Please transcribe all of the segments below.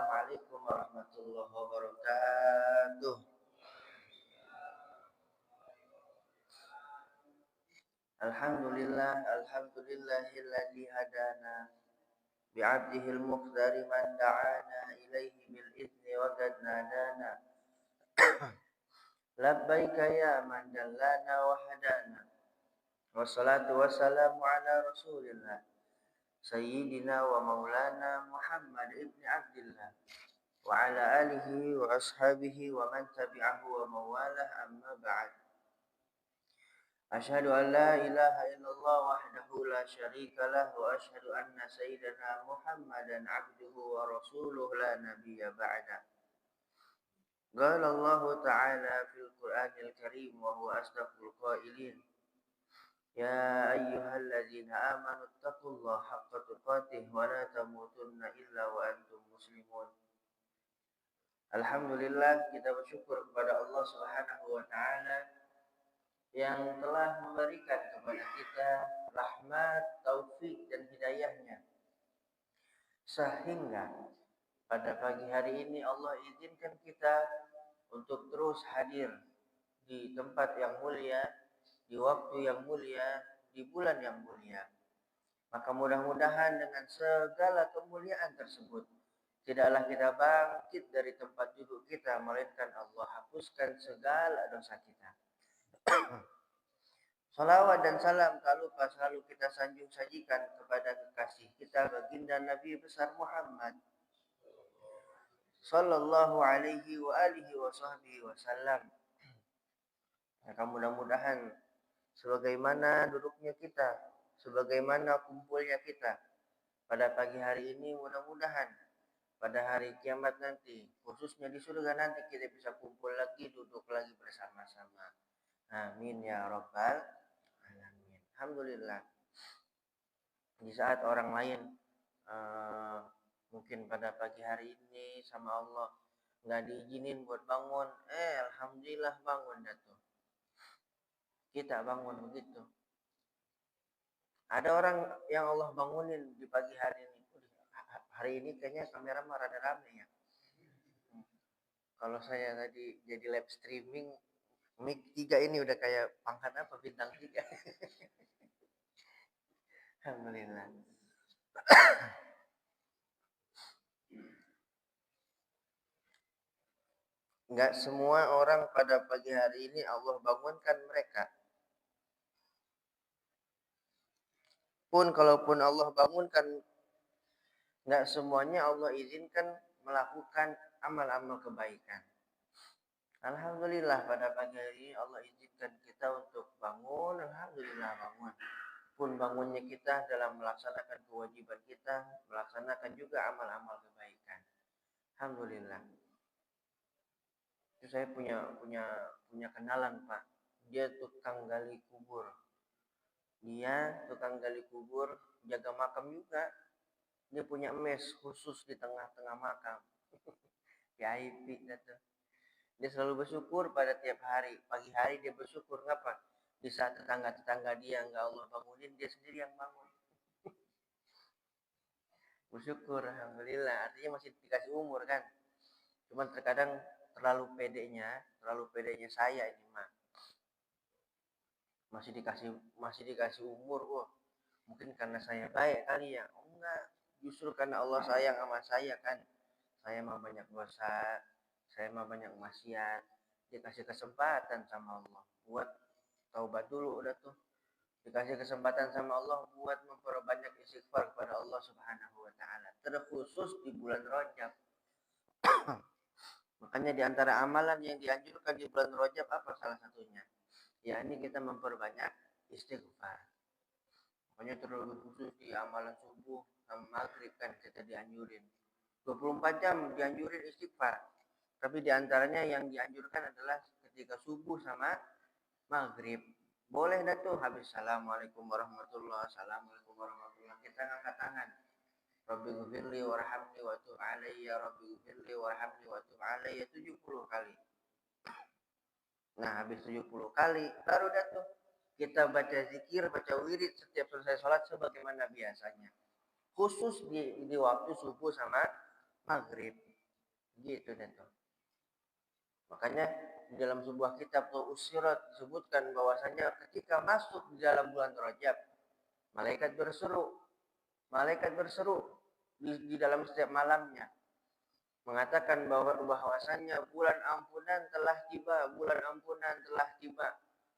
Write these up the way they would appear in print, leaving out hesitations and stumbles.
Assalamualaikum warahmatullahi wabarakatuh. Alhamdulillahilladzi hadana bi'abdihil muqdari man da'ana ilaihi bil izni wa qad nadana. Labbaika ya man dallana wa hadana. Wassalatu wassalamu ala Rasulillah Sayyidina wa maulana Muhammad ibn Abdillah wa ala alihi wa ashabihi wa man tabi'ahu wa mawalah, amma ba'd. Asyhadu an la ilaha illallah wahdahu la syarika lah wa asyhadu anna sayyidana Muhammadan abduhu wa rasuluh la nabiyya ba'da. Qala Allah ta'ala fil Qur'anil Karim wa huwa asdaqul qailin. Ya ayyuhalladzina amanu taqullaha haqqa tuqatih wa la tamutunna illa wa antum muslimun. Alhamdulillah, kita bersyukur kepada Allah Subhanahu wa taala yang telah memberikan kepada kita rahmat, taufik dan hidayahnya, sehingga pada pagi hari ini Allah izinkan kita untuk terus hadir di tempat yang mulia, di waktu yang mulia, di bulan yang mulia. Maka mudah-mudahan dengan segala kemuliaan tersebut, tidaklah kita bangkit dari tempat duduk kita, melainkan Allah hapuskan segala dosa kita. Salawat dan salam tak lupa selalu kita sanjung sajikan kepada kekasih kita baginda Nabi besar Muhammad sallallahu alaihi wa alihi wa sahbihi wasallam. Maka mudah-mudahan sebagaimana duduknya kita, sebagaimana kumpulnya kita pada pagi hari ini, mudah-mudahan pada hari kiamat nanti, khususnya di surga nanti, kita bisa kumpul lagi, duduk lagi bersama-sama. Amin ya rabbal alamin. Alhamdulillah. Di saat orang lain mungkin pada pagi hari ini sama Allah nggak diizinin buat bangun, alhamdulillah bangun datu. Kita bangun begitu. Ada orang yang Allah bangunin di pagi hari ini. Hari ini kayaknya kamera mah rada rame ya. Kalau saya tadi jadi live streaming, mic 3 ini udah kayak pangkat apa, bintang 3. Alhamdulillah. Enggak semua orang pada pagi hari ini Allah bangunkan mereka. Pun kalaupun Allah bangunkan, enggak semuanya Allah izinkan melakukan amal-amal kebaikan. Alhamdulillah pada pagi hari ini Allah izinkan kita untuk bangun. Alhamdulillah bangun. Pun bangunnya kita dalam melaksanakan kewajiban kita, melaksanakan juga amal-amal kebaikan. Alhamdulillah. Itu saya punya kenalan, Pak. Dia tukang gali kubur. Dia tukang gali kubur, jaga makam juga. Dia punya mes khusus di tengah-tengah makam. VIP gitu. Dia selalu bersyukur pada tiap hari. Pagi hari dia bersyukur, ngapa? Di saat tetangga-tetangga dia nggak Allah bangunin, dia sendiri yang bangun. Bersyukur, alhamdulillah. Artinya masih dikasih umur kan. Cuman terkadang terlalu pedenya saya ini mah. Masih dikasih umur, mungkin karena saya baik kali ya. Oh enggak, justru karena Allah sayang sama saya kan. Saya mah banyak dosa, saya mah banyak maksiat. Dikasih kesempatan sama Allah buat taubat dulu udah tuh. Dikasih kesempatan sama Allah buat memperbanyak istighfar kepada Allah Subhanahu wa taala, terkhusus di bulan Rajab. Makanya di antara amalan yang dianjurkan di bulan Rajab apa salah satunya? Ya ini kita memperbanyak istighfar. Makanya terlalu khusus di amalan subuh sama maghrib kan kita dianjurin. 24 jam dianjurin istighfar. Tapi di antaranya yang dianjurkan adalah ketika subuh sama maghrib. Boleh dah tuh habis assalamualaikum warahmatullahi wabarakatuh, kita ngangkat tangan. Rabbi ghfirli warhamni wa tub alayya, Rabbi ghfirli warhamni wa tub alayya 70 kali. Nah, habis 70 kali baru dah tuh kita baca zikir, baca wirid setiap selesai sholat sebagaimana biasanya. Khusus di waktu subuh sama maghrib. Gitu deh tuh. Makanya di dalam sebuah kitab tuh Usirat disebutkan bahwasanya ketika masuk di dalam bulan Rajab, malaikat berseru, malaikat berseru di dalam setiap malamnya mengatakan bahwasanya bulan ampunan telah tiba, bulan ampunan telah tiba.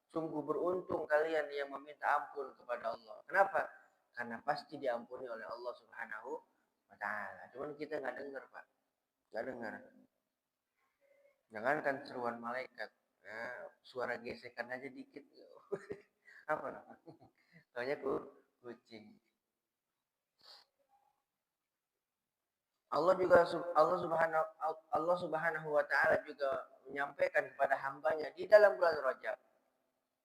Sungguh beruntung kalian yang meminta ampun kepada Allah. Kenapa? Karena pasti diampuni oleh Allah Subhanahu wa taala. Cuman kita nggak dengar, Pak. Nggak dengar. Jangankan seruan malaikat, ya, suara gesekan aja dikit. Apa namanya? Soalnya kucing. Allah Subhanahu wa taala juga menyampaikan kepada hambanya di dalam bulan Rajab.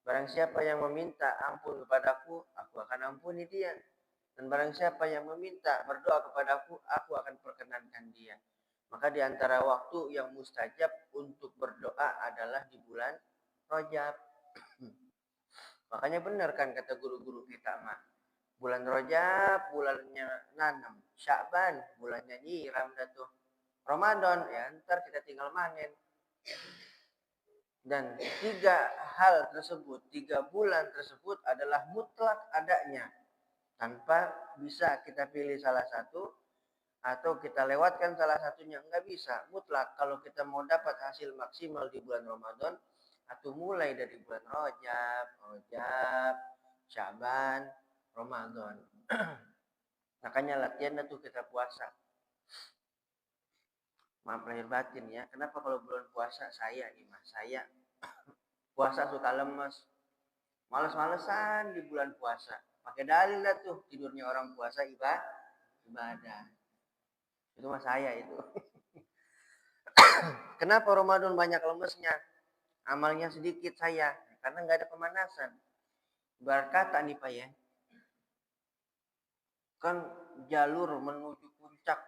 Barang siapa yang meminta ampun kepadaku, aku akan ampuni dia. Dan barang siapa yang meminta berdoa kepadaku, aku akan perkenankan dia. Maka di antara waktu yang mustajab untuk berdoa adalah di bulan Rajab. Makanya benar kan kata guru-guru kita mah. Bulan Rajab bulannya nanam, Sya'ban bulannya nyiram dah tuh. Ramadan ya ntar kita tinggal manen. Dan 3 bulan tersebut adalah mutlak adanya. Tanpa bisa kita pilih salah satu atau kita lewatkan salah satunya. Enggak bisa. Mutlak kalau kita mau dapat hasil maksimal di bulan Ramadan atau mulai dari bulan Rajab, Syaban, Ramadan. Makanya latihan tuh kita puasa. Maaf lahir batin ya. Kenapa kalau bulan puasa saya nih mas, saya puasa suka lemes, males-malesan di bulan puasa. Pakai dalil lah tuh tidurnya orang puasa ibadah. Itu mas saya itu. Kenapa Ramadan banyak lemesnya? Amalnya sedikit saya, karena nggak ada pemanasan. Ibarat kata nih Pak ya, kan jalur menuju puncak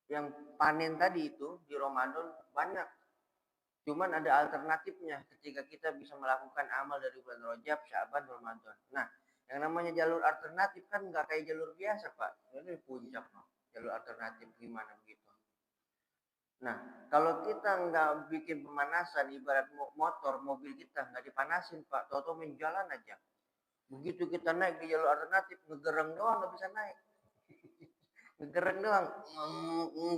yang panen tadi itu di Ramadan banyak. Cuman ada alternatifnya ketika kita bisa melakukan amal dari bulan Rajab, Syaban, Ramadan. Nah, yang namanya jalur alternatif kan nggak kayak jalur biasa Pak. Ini puncak no. Jalur alternatif gimana begitu? Nah, kalau kita nggak bikin pemanasan, ibarat motor, mobil kita nggak dipanasin Pak, tau-tau main jalan aja. Begitu kita naik di jalur alternatif, ngegereng doang nggak bisa naik. Ngegereng doang,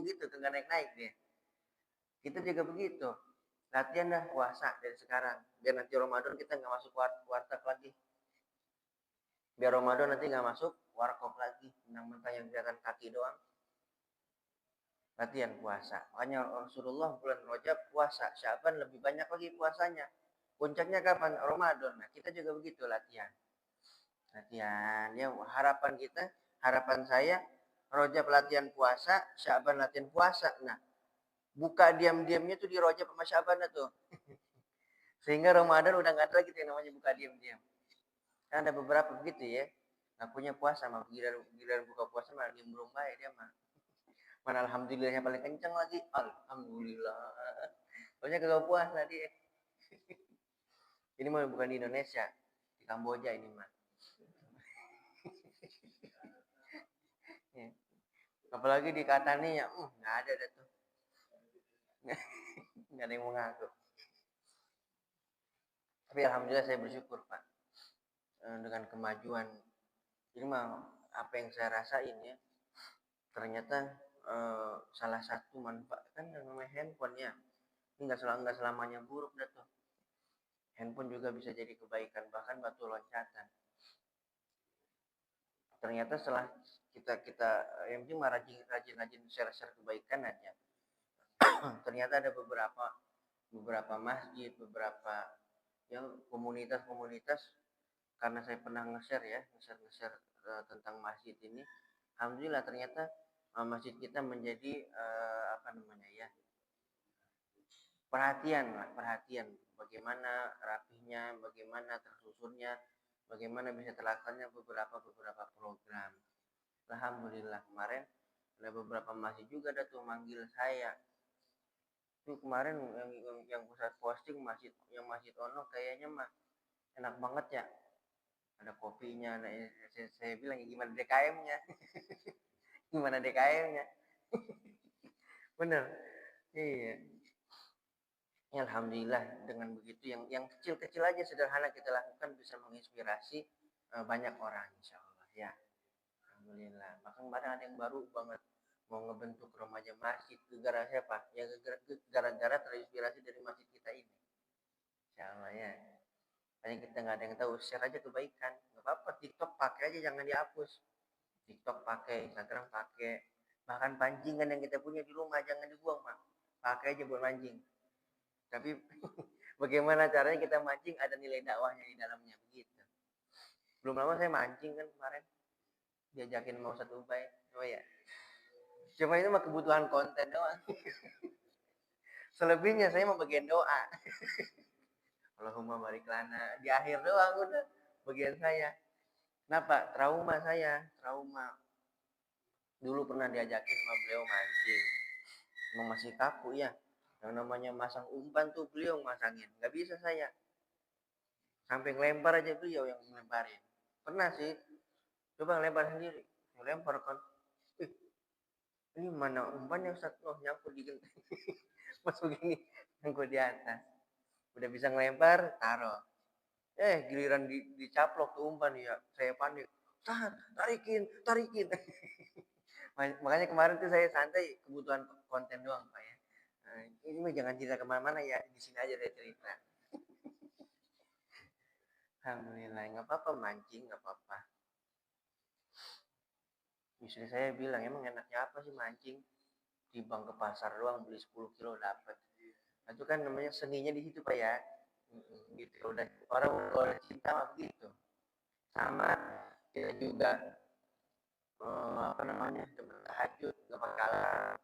gitu, nggak naik-naik deh. Kita juga begitu. Latihan dah puasa dari sekarang. Biar nanti Ramadan kita nggak masuk warteg lagi. Biar Ramadan nanti nggak masuk warkop lagi. Mentang-mentang yang kelihatan kaki doang. Latihan puasa. Makanya Rasulullah bulan Rajab puasa. Syaban lebih banyak lagi puasanya. Puncaknya kapan? Ramadan. Nah, kita juga begitu latihan. Latihan. Ya, harapan saya, Rajab latihan puasa, Syaban latihan puasa. Nah, buka diam-diamnya tuh di Rajab sama Syaban tuh. Sehingga Ramadan udah nggak ada lagi yang namanya buka diam-diam. Kan ada beberapa begitu ya. Nggak punya puasa mah giliran buka puasa malah nimbrung baik dia mah. Mana alhamdulillahnya paling kenceng lagi. Alhamdulillah. Soalnya kagak puasa dia. Ini mah bukan di Indonesia, di Kamboja ini mah. Ya. Apalagi di Katani ya, nggak ada dah tuh. Nggak ada yang mau ngaku. Tapi alhamdulillah saya bersyukur Pak dengan kemajuan. Ini mah apa yang saya rasain ya, ternyata salah satu manfaat kan yang namanya handphone ya. Ini nggak selamanya buruk dah tuh. Handphone juga bisa jadi kebaikan, bahkan batu loncatan. Ternyata setelah kita yang penting rajin share kebaikan aja. Ternyata ada beberapa masjid, beberapa yang komunitas karena saya pernah nge-share tentang masjid ini. Alhamdulillah ternyata masjid kita menjadi perhatian bagaimana rapihnya, bagaimana tersusunnya, bagaimana bisa terlaksananya beberapa program. Alhamdulillah kemarin ada beberapa masjid juga ada tuh manggil saya. Itu kemarin yang pusat posting masjid Ono kayaknya mah enak banget ya. Ada kopinya, saya bilang gimana DKM-nya? Gimana DKM-nya? Bener. Iya. Ya, alhamdulillah dengan begitu yang kecil-kecil aja sederhana kita lakukan bisa menginspirasi banyak orang insya Allah ya. Alhamdulillah. Bahkan kemarin ada yang baru banget mau ngebentuk remaja masjid gara-gara siapa? Ya gara-gara terinspirasi dari masjid kita ini. Insya Allah ya. Paling kita nggak ada yang tahu, share aja kebaikan. Nggak apa-apa, TikTok pakai aja jangan dihapus. TikTok pakai, Instagram pakai. Bahkan pancingan yang kita punya di rumah jangan dibuang, Mak. Pakai aja buat mancing. Tapi bagaimana caranya kita mancing ada nilai dakwahnya di dalamnya begitu. Belum lama saya mancing kan kemarin diajakin mau satu ubay. Oh ya. Cuma itu mah kebutuhan konten doang. Selebihnya saya mau bagian doa. Allahumma barik lana. Di akhir doang udah bagian saya. Kenapa? Trauma saya, trauma. Dulu pernah diajakin sama beliau mancing. Emang masih kaku ya. Yang namanya masang umpan tuh beliau masangin. Nggak bisa saya. Sampai ngelempar aja beliau yang ngelemparin. Pernah sih. Coba lempar sendiri. Lempar kan. Eh, ini mana umpannya Ustaz? Oh, nyangkut di genteng. Pas begini, nyangkut di atas. Udah bisa ngelempar, taruh. Giliran dicaplok tuh umpan ya. Saya panik. Tahan, tarikin, tarikin. Makanya kemarin tuh saya santai kebutuhan konten doang Pak ya. Nah, ini mah jangan cerita kemana-mana ya. Di sini aja saya cerita. Alhamdulillah, nggak apa-apa mancing, nggak apa-apa. Istri saya bilang, emang enaknya apa sih mancing? Timbang ke pasar doang beli 10 kilo dapat. Nah, itu kan namanya seninya di situ Pak ya. Gitu. Udah orang udah cinta mah begitu. Sama kita juga apa namanya teman tahajud nggak bakalan.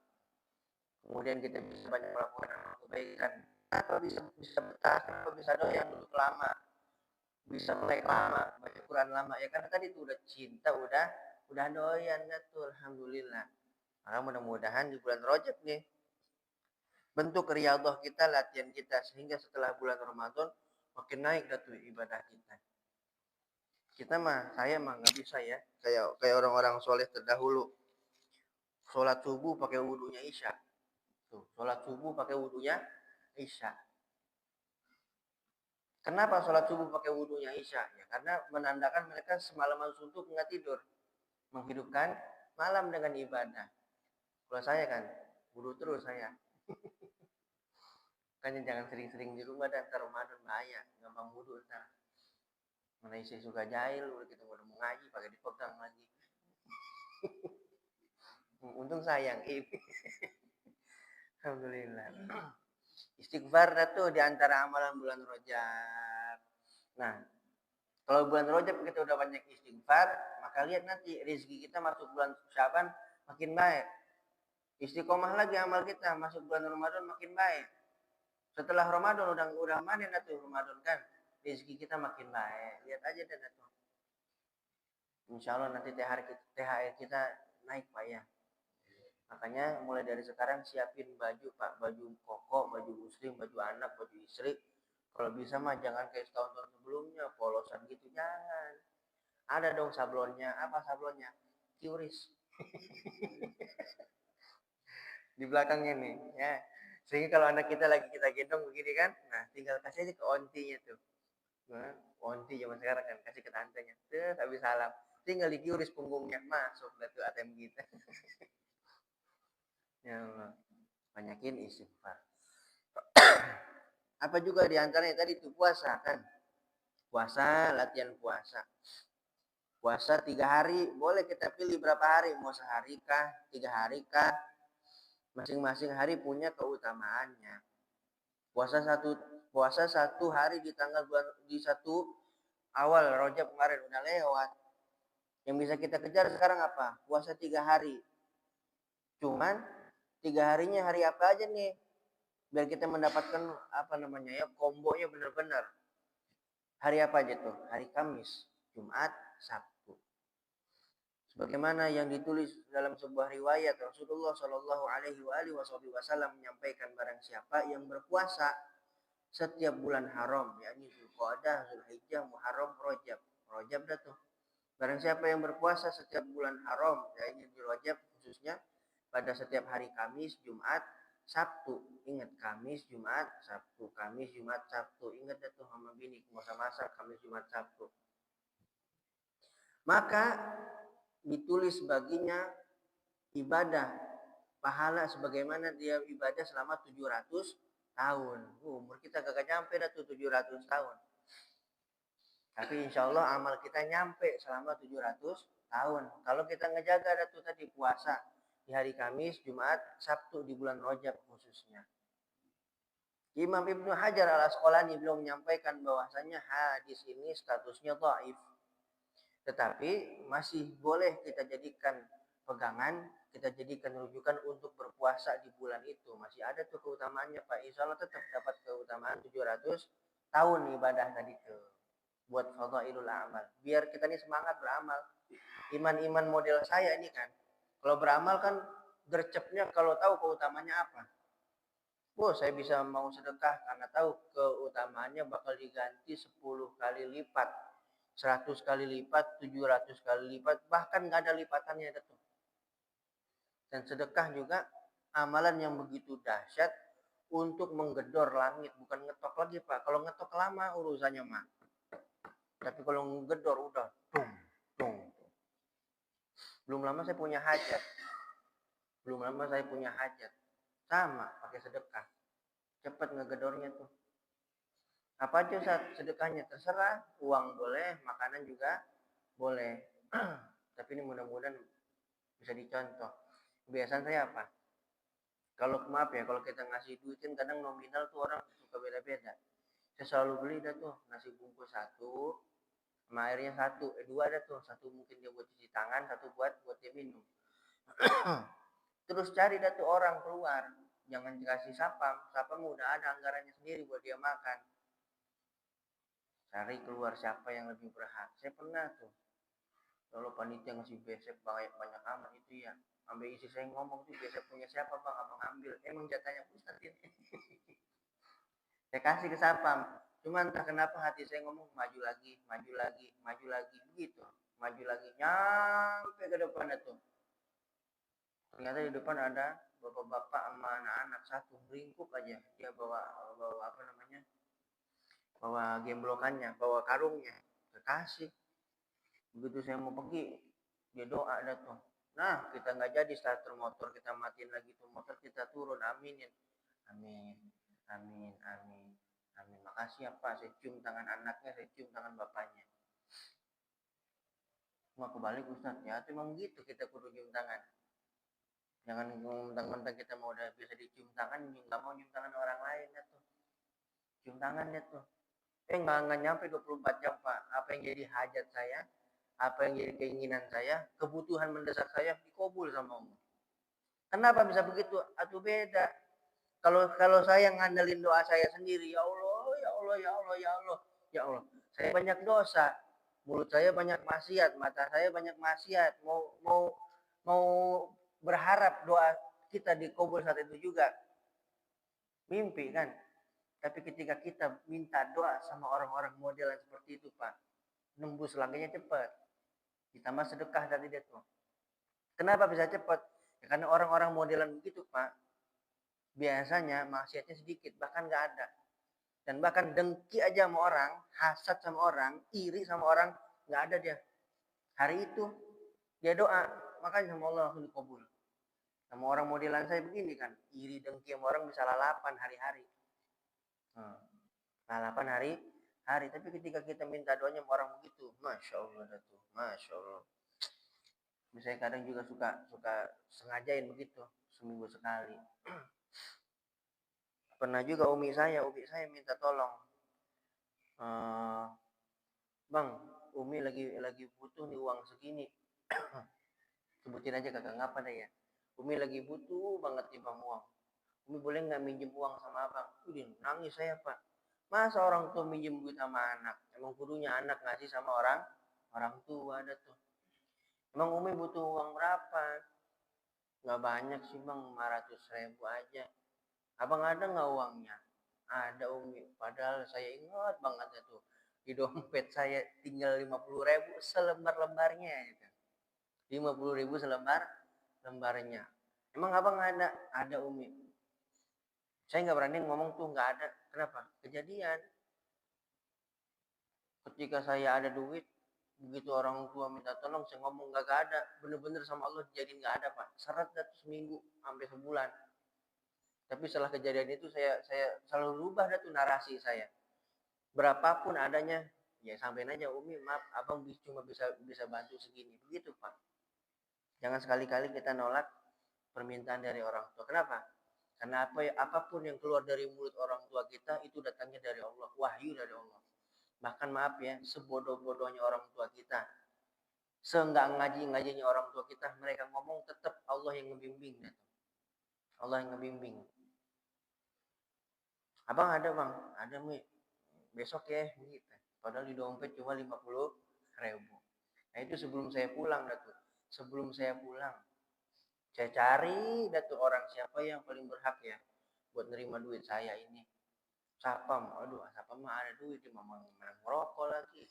Kemudian kita bisa banyak melakukan kebaikan. Apa bisa betah, apa bisa doyan dulu lama, bisa melek lama, baca Quran lama ya karena tadi itu udah cinta, udah doyan dah tuh alhamdulillah. Maka mudah-mudahan di bulan Rajab nih bentuk riyadhah kita, latihan kita sehingga setelah bulan Ramadan makin naik dah tuh ibadah kita. Kita mah saya mah nggak bisa ya kayak orang-orang soleh terdahulu. Sholat subuh pakai wudhunya Isya. Tuh, sholat subuh pakai wudhunya Isya. Kenapa sholat subuh pakai wudhunya Isya? Ya, karena menandakan mereka semalaman suntuk nggak tidur. Menghidupkan malam dengan ibadah. Kalau saya kan, wudhu terus saya. Makanya jangan sering-sering di rumah dan ntar Ramadan bahaya. Gampang wudhu ntar. Mana isi suka jahil, udah kita udah mau ngaji, pakai dipegang lagi. Untung sayang ini. Alhamdulillah. Istighfar itu di antara amalan bulan Rajab. Nah, kalau bulan Rajab kita udah banyak istighfar, maka lihat nanti rezeki kita masuk bulan Syaban makin baik. Istiqomah lagi amal kita masuk bulan Ramadan makin baik. Setelah Ramadan udah manen tuh Ramadan kan, rezeki kita makin baik. Lihat aja deh tuh. Insya Allah nanti THR kita naik Pak ya. Makanya mulai dari sekarang siapin baju Pak, baju koko, baju muslim, baju anak, baju istri. Kalau bisa mah jangan kayak tahun-tahun sebelumnya, polosan gitu jangan. Ada dong sablonnya, apa sablonnya? Qris. Di belakangnya nih, ya. Sehingga kalau anak kita lagi kita gendong begini kan, nah tinggal kasih aja ke ontinya tuh. Nah, onti zaman sekarang kan kasih ke tantenya. Tuh, habis salam. Tinggal dikiuris punggungnya, masuk dah tuh ATM kita. Ya Allah. Banyakin istighfar. Apa juga diantaranya tadi itu puasa kan? Puasa, latihan puasa. Puasa 3 hari, boleh kita pilih berapa hari, mau sehari kah, 3 hari kah. Masing-masing hari punya keutamaannya. Puasa satu hari di tanggal di satu awal Rajab kemarin udah lewat. Yang bisa kita kejar sekarang apa? Puasa 3 hari. Cuman 3 harinya hari apa aja nih? Biar kita mendapatkan apa namanya ya kombonya benar-benar. Hari apa aja tuh? Hari Kamis, Jumat, Sabtu. Sebagaimana yang ditulis dalam sebuah riwayat Rasulullah Shallallahu Alaihi Wasallam menyampaikan barang siapa yang berpuasa setiap bulan haram, yakni Zulqa'dah, Zulhijjah, Muharram, Rajab. Rajab dah tuh. Barang siapa yang berpuasa setiap bulan haram, yakni di Rajab khususnya, pada setiap hari Kamis, Jumat, Sabtu. Ingat, Kamis, Jumat, Sabtu. Kamis, Jumat, Sabtu. Ingat ya tuh sama bini, nggak usah masak Kamis, Jumat, Sabtu. Maka ditulis baginya ibadah pahala sebagaimana dia ibadah selama 700 tahun. Umur kita kagak nyampe dah tuh 700 tahun. Tapi insya Allah amal kita nyampe selama 700 tahun. Kalau kita ngejaga dah tuh tadi puasa di hari Kamis, Jumat, Sabtu di bulan Rajab khususnya. Imam Ibnu Hajar al-Asqalani belum menyampaikan bahwasanya hadis ini statusnya dhaif. Tetapi masih boleh kita jadikan pegangan, kita jadikan rujukan untuk berpuasa di bulan itu. Masih ada tuh keutamaannya Pak. Insya Allah tetap dapat keutamaan 700 tahun ibadah tadi tuh. Buat fadhailul amal. Biar kita ini semangat beramal. Iman-iman model saya ini kan. Kalau beramal kan gercepnya kalau tahu keutamaannya apa. Saya bisa mau sedekah karena tahu keutamaannya bakal diganti 10 kali lipat. 100 kali lipat, 700 kali lipat, bahkan nggak ada lipatannya itu. Dan sedekah juga amalan yang begitu dahsyat untuk menggedor langit, bukan ngetok lagi Pak. Kalau ngetok lama urusannya mah. Tapi kalau menggedor udah tung, tung. Belum lama saya punya hajat. Sama pakai sedekah. Cepat ngegedornya tuh. Apa aja saat sedekahnya terserah, uang boleh, makanan juga boleh. Tapi ini mudah-mudahan bisa dicontoh. Kebiasaan saya apa? Kalau maaf ya, kalau kita ngasih duit kan kadang nominal tuh orang suka beda-beda. Saya selalu beli dah tuh nasi bungkus 1, sama airnya 1, 2 ada tuh, 1 mungkin dia buat cuci tangan, 1 buat dia minum. Terus cari dah tuh orang keluar, jangan dikasih sapam udah ada anggarannya sendiri buat dia makan. Cari keluar siapa yang lebih berhak. Saya pernah tuh, kalau panitia ngasih besek banyak amat itu ya, ambil isi saya ngomong tuh besek punya siapa bang, abang ambil, emang jatahnya Ustadz ini. Saya kasih ke sapam, cuman entah kenapa hati saya ngomong maju lagi begitu, maju lagi nyampe ke depan itu. Ternyata di depan ada bapak-bapak sama anak-anak satu ringkuk aja, dia bawa apa namanya, bawa gemblokannya, bawa karungnya, kekasih. Begitu saya mau pergi, dia doa ada tuh. Nah, kita nggak jadi starter motor, kita matiin lagi tuh motor, kita turun, aminin. Amin, amin, amin, amin. Makasih ya Pak, saya cium tangan anaknya, saya cium tangan bapaknya. Mau kebalik Ustaz, ya itu emang gitu kita kudu cium tangan. Jangan mentang-mentang kita mau udah bisa dicium tangan, nggak mau cium tangan orang lain ya tuh. Cium tangan ya tuh. Nggak nyampe 24 jam Pak. Apa yang jadi hajat saya, apa yang jadi keinginan saya, kebutuhan mendesak saya dikabul sama Allah. Kenapa bisa begitu? Atuh beda. Kalau saya ngandelin doa saya sendiri, ya Allah, ya Allah, ya Allah, ya Allah, ya Allah. Saya banyak dosa, mulut saya banyak maksiat, mata saya banyak maksiat. Mau berharap doa kita dikabul saat itu juga mimpi kan. Tapi ketika kita minta doa sama orang-orang model yang seperti itu Pak, nembus langitnya cepat. Ditambah sedekah tadi dia tuh. Kenapa bisa cepat? Ya, karena orang-orang modelan begitu Pak, biasanya maksiatnya sedikit, bahkan nggak ada. Dan bahkan dengki aja sama orang, hasad sama orang, iri sama orang, nggak ada dia. Hari itu dia doa, makanya sama Allah langsung dikabul. Sama orang modelan saya begini kan, iri dengki sama orang bisa lalapan hari-hari. Lalapan hari, tapi ketika kita minta doanya sama orang begitu, masya Allah tuh, masya Allah. Misalnya kadang juga suka sengajain begitu, seminggu sekali. Pernah juga umi saya minta tolong, bang, umi lagi butuh nih uang segini. Sebutin aja kagak ngapa deh ya. Umi lagi butuh banget nih bang uang. Umi boleh nggak minjem uang sama abang? Nangis saya Pak. Masa orang tua minjem duit sama anak? Emang kudunya anak ngasih sama orang tua ada tuh. Emang Umi butuh uang berapa? Nggak banyak sih bang, 500.000 aja. Abang ada nggak uangnya? Ada Umi. Padahal saya ingat banget tuh. Di dompet saya tinggal 50.000 selembar-lembarnya. Gitu. 50.000 selembarnya. Emang abang ada? Ada Umi. Saya nggak berani ngomong tuh nggak ada. Kenapa? Kejadian. Ketika saya ada duit, begitu orang tua minta tolong, saya ngomong nggak ada. Bener-bener sama Allah jadi nggak ada pak. Seret dah tuh seminggu sampai sebulan. Tapi setelah kejadian itu saya selalu rubah dah tuh narasi saya. Berapapun adanya, ya sampein aja Umi, maaf abang cuma bisa bisa bantu segini. Begitu pak. Jangan sekali-kali kita nolak permintaan dari orang tua. Kenapa? Karena apapun yang keluar dari mulut orang tua kita itu datangnya dari Allah, wahyu dari Allah. Bahkan maaf ya, sebodoh-bodohnya orang tua kita, seenggak ngaji-ngajinya orang tua kita, mereka ngomong tetap Allah yang ngebimbing. Allah yang ngebimbing. Abang ada bang, ada Mi. Besok ya, gitu. Padahal di dompet cuma 50.000. Nah itu sebelum saya pulang tuh. Sebelum saya pulang, saya cari tuh orang siapa yang paling berhak ya buat nerima duit saya ini. Sapam, aduh Sapam mah ada duit, dia memang ngerokok lagi.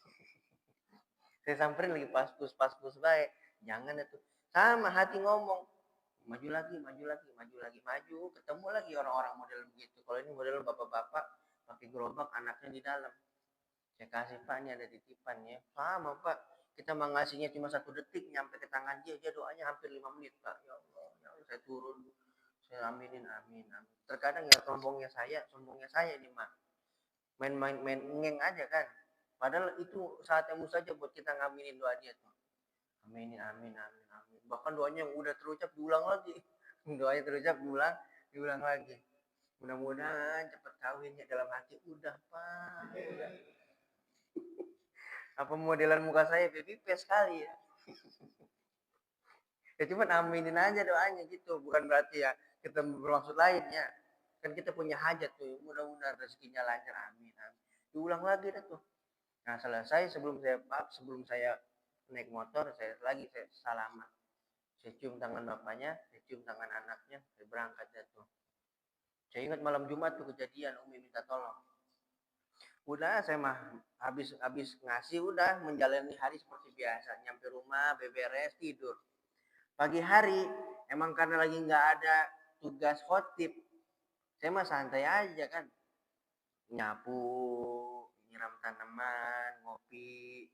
Saya samperin lagi pas-pus baik. Jangan itu. Sama hati ngomong. Maju lagi, maju lagi, maju lagi, maju. Ketemu lagi orang-orang model begitu. Kalau ini model bapak-bapak pakai gerobak anaknya di dalam. Saya kasih Pak, ini ada titipan ya. Sama Pak. Kita mau ngasihnya cuma 1 detik nyampe ke tangan dia doanya hampir 5 menit Pak. Ya Allah, saya turun. Saya aminin, amin, amin. Terkadang ya sombongnya saya ini Mak. Main ngeng aja kan. Padahal itu saat yang saja buat kita ngaminin doa dia tuh. Aminin, amin, amin, amin. Bahkan doanya yang udah terucap diulang lagi. Doanya terucap diulang lagi. Mudah-mudahan cepat kawinnya dalam hati. Udah Pak, udah. Apa modelan muka saya baby face sekali ya. Ya cuman aminin aja doanya gitu. Bukan berarti ya kita bermaksud lainnya. Kan kita punya hajat tuh. Mudah-mudahan rezekinya lancar. Amin, amin. Diulang lagi dah tuh. Nah selesai sebelum saya naik motor, saya salaman. Saya cium tangan bapaknya, saya cium tangan anaknya, saya berangkat tuh. Saya ingat malam Jumat tuh kejadian, Umi minta tolong. Udah saya mah habis ngasih udah menjalani hari seperti biasa, nyampe rumah, beberes, tidur. Pagi hari emang karena lagi nggak ada tugas khotib, saya mah santai aja kan, nyapu, nyiram tanaman, ngopi.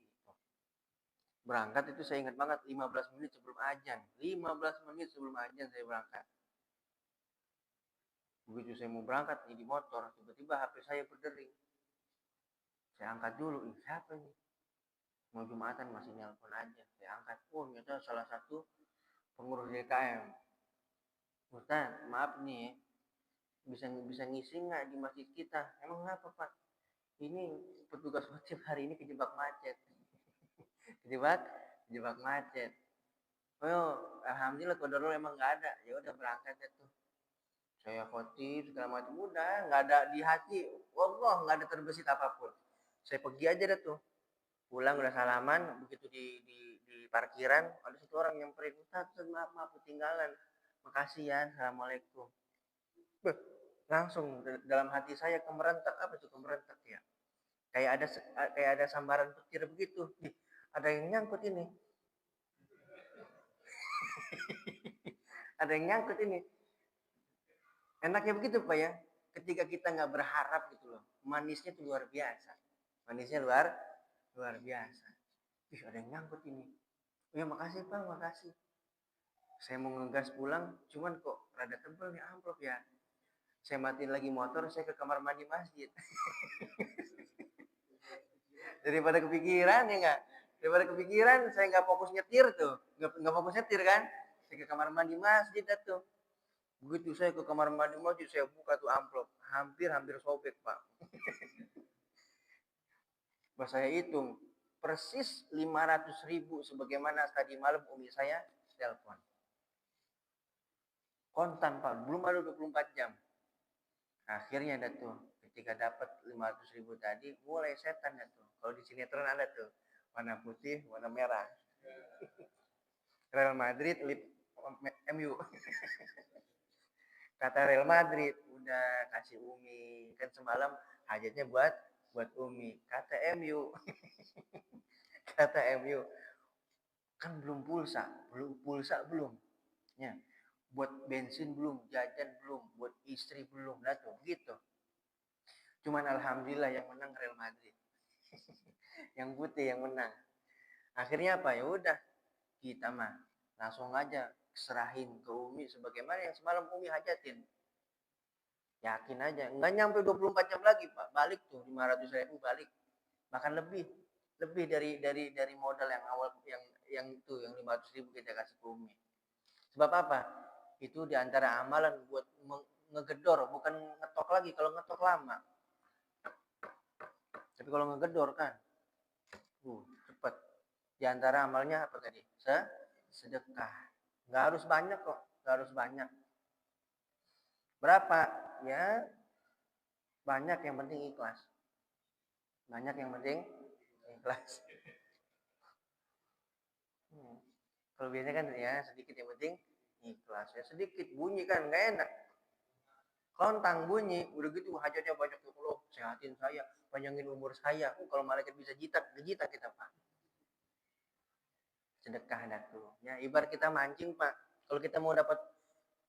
Berangkat itu saya ingat banget 15 menit sebelum ajan. 15 menit sebelum ajan saya berangkat. Begitu saya mau berangkat nih di motor, tiba-tiba HP saya berdering. Saya angkat dulu, siapa nih? Mau Jumatan masih nelpon aja. Saya angkat, ternyata salah satu pengurus DKM. Ustaz, maaf nih, bisa ngisi nggak di masjid kita? Emang kenapa Pak? Ini petugas wajib hari ini kejebak macet. kejebak macet. Oh, alhamdulillah kodorul emang nggak ada. Ya udah berangkat tuh. Saya khotib segala macam udah nggak ada di hati. Wallah nggak ada terbesit apapun. Saya pergi aja dah tuh. Pulang udah salaman, begitu di parkiran ada satu orang nyamperin, Ustaz, maaf ketinggalan. Makasih ya, assalamualaikum. Beh, langsung dalam hati saya kemerentak, apa tuh kemerentak ya? Kayak ada sambaran petir begitu. Ada yang nyangkut ini. Ada yang nyangkut ini. Enaknya begitu Pak ya. Ketika kita nggak berharap gitu loh. Manisnya tuh luar biasa. Manisnya luar biasa. Ada yang nyangkut ini. Ya makasih Pak, makasih. Saya mau ngegas pulang, cuman kok rada tebel nih amplop ya. Saya matiin lagi motor, saya ke kamar mandi masjid. Daripada kepikiran ya nggak? Daripada kepikiran, saya nggak fokus nyetir tuh. Nggak fokus nyetir kan? Saya ke kamar mandi masjid tuh. Begitu saya ke kamar mandi masjid, saya buka tuh amplop. Hampir sobek Pak. Pas saya hitung, persis 500.000 sebagaimana tadi malam umi saya telepon. Kontan Pak, belum ada 24 jam. Akhirnya ada tuh, ketika dapat 500.000 tadi, mulai setan tuh. Kalau di sinetron ada tuh, warna putih, warna merah. Real Madrid, MU. Kata Real Madrid, udah kasih Umi. Kan semalam hajatnya buat Umi. Kata MU. Kata MU, kan belum pulsa belum. Ya. buat bensin belum, jajan belum, buat istri belum, lah tuh gitu. Cuman alhamdulillah yang menang Real Madrid. Yang putih yang menang. Akhirnya apa? Ya udah, kita mah langsung aja serahin ke Umi sebagaimana yang semalam Umi hajatin. Yakin aja, nggak nyampe 24 jam lagi Pak, balik tuh 500.000 balik. Bahkan lebih dari modal yang awal yang itu yang 500.000 kita kasih ke Umi. Sebab apa? Itu diantara amalan buat ngegedor, bukan ngetok lagi. Kalau ngetok lama. Tapi kalau ngegedor kan, cepet. Diantara amalnya apa tadi? Sedekah. Nggak harus banyak kok, nggak harus banyak. Berapa? Ya banyak, yang penting ikhlas. Banyak yang penting ikhlas. Kalau biasanya kan ya sedikit yang penting ikhlas. Ya sedikit bunyi kan nggak enak. Lontang bunyi, udah gitu hajatnya banyak tuh, Allah sehatin saya, panjangin umur saya. Kalau malaikat bisa jitak kita Pak. Sedekah dah tuh. Ya ibarat kita mancing Pak. Kalau kita mau dapat,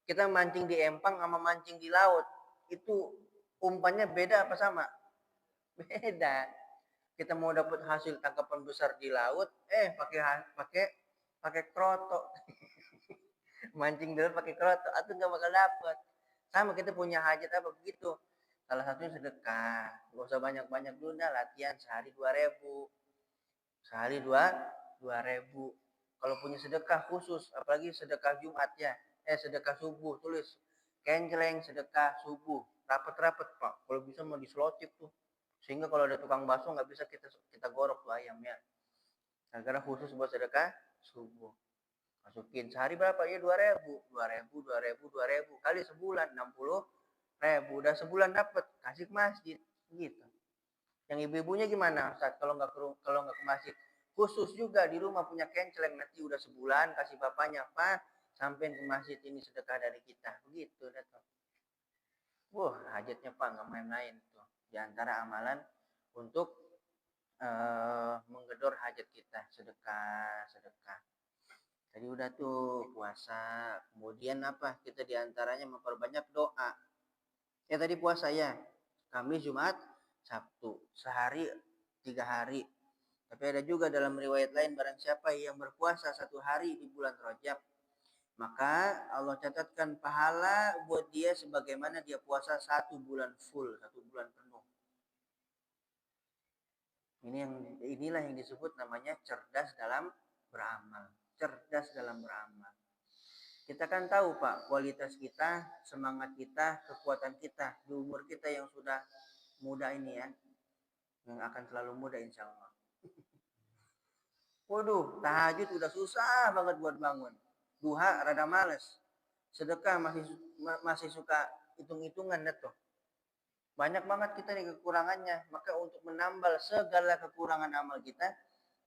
kita mancing di empang sama mancing di laut, itu umpannya beda apa sama? Beda. Kita mau dapat hasil tangkapan besar di laut, pakai kroto. Mancing dulu pakai kroto, atau nggak bakal dapat. Sama kita punya hajat apa begitu. Salah satunya sedekah. Gak usah banyak-banyak dulu dah, latihan sehari 2.000. Sehari 2.000. Kalau punya sedekah khusus, apalagi sedekah Jumat ya. Sedekah subuh, tulis kenceleng sedekah subuh. Rapet-rapet Pak. Kalau bisa mau diselotip tuh. Sehingga kalau ada tukang bakso nggak bisa kita gorok tuh ayamnya. Karena khusus buat sedekah subuh. Masukin sehari berapa ya? 2.000 kali sebulan 60.000, udah sebulan dapat, kasih ke masjid gitu. Yang ibu-ibunya gimana Ustaz? Kalau nggak ke masjid, khusus juga di rumah punya kenceleng, nanti udah sebulan kasih bapaknya apa, sampai ke masjid, ini sedekah dari kita, begitu dah tuh. Wah hajatnya Pak nggak main-main tuh. Di antara amalan untuk menggedor hajat kita, sedekah. Tadi udah tuh puasa. Kemudian apa? Kita diantaranya memperbanyak doa. Ya tadi puasa ya. Kamis, Jumat, Sabtu. Sehari 3 hari. Tapi ada juga dalam riwayat lain, barang siapa yang berpuasa 1 hari di bulan Rajab, maka Allah catatkan pahala buat dia sebagaimana dia puasa 1 bulan full, 1 bulan penuh. Inilah yang disebut namanya cerdas dalam beramal. Cerdas dalam beramal. Kita kan tahu Pak, kualitas kita, semangat kita, kekuatan kita di umur kita yang sudah muda ini ya, yang akan selalu muda insya Allah. Waduh, tahajud udah susah banget buat bangun. Duha rada males. Sedekah masih suka hitung-hitungan tuh. Banyak banget kita nih kekurangannya. Maka untuk menambal segala kekurangan amal kita,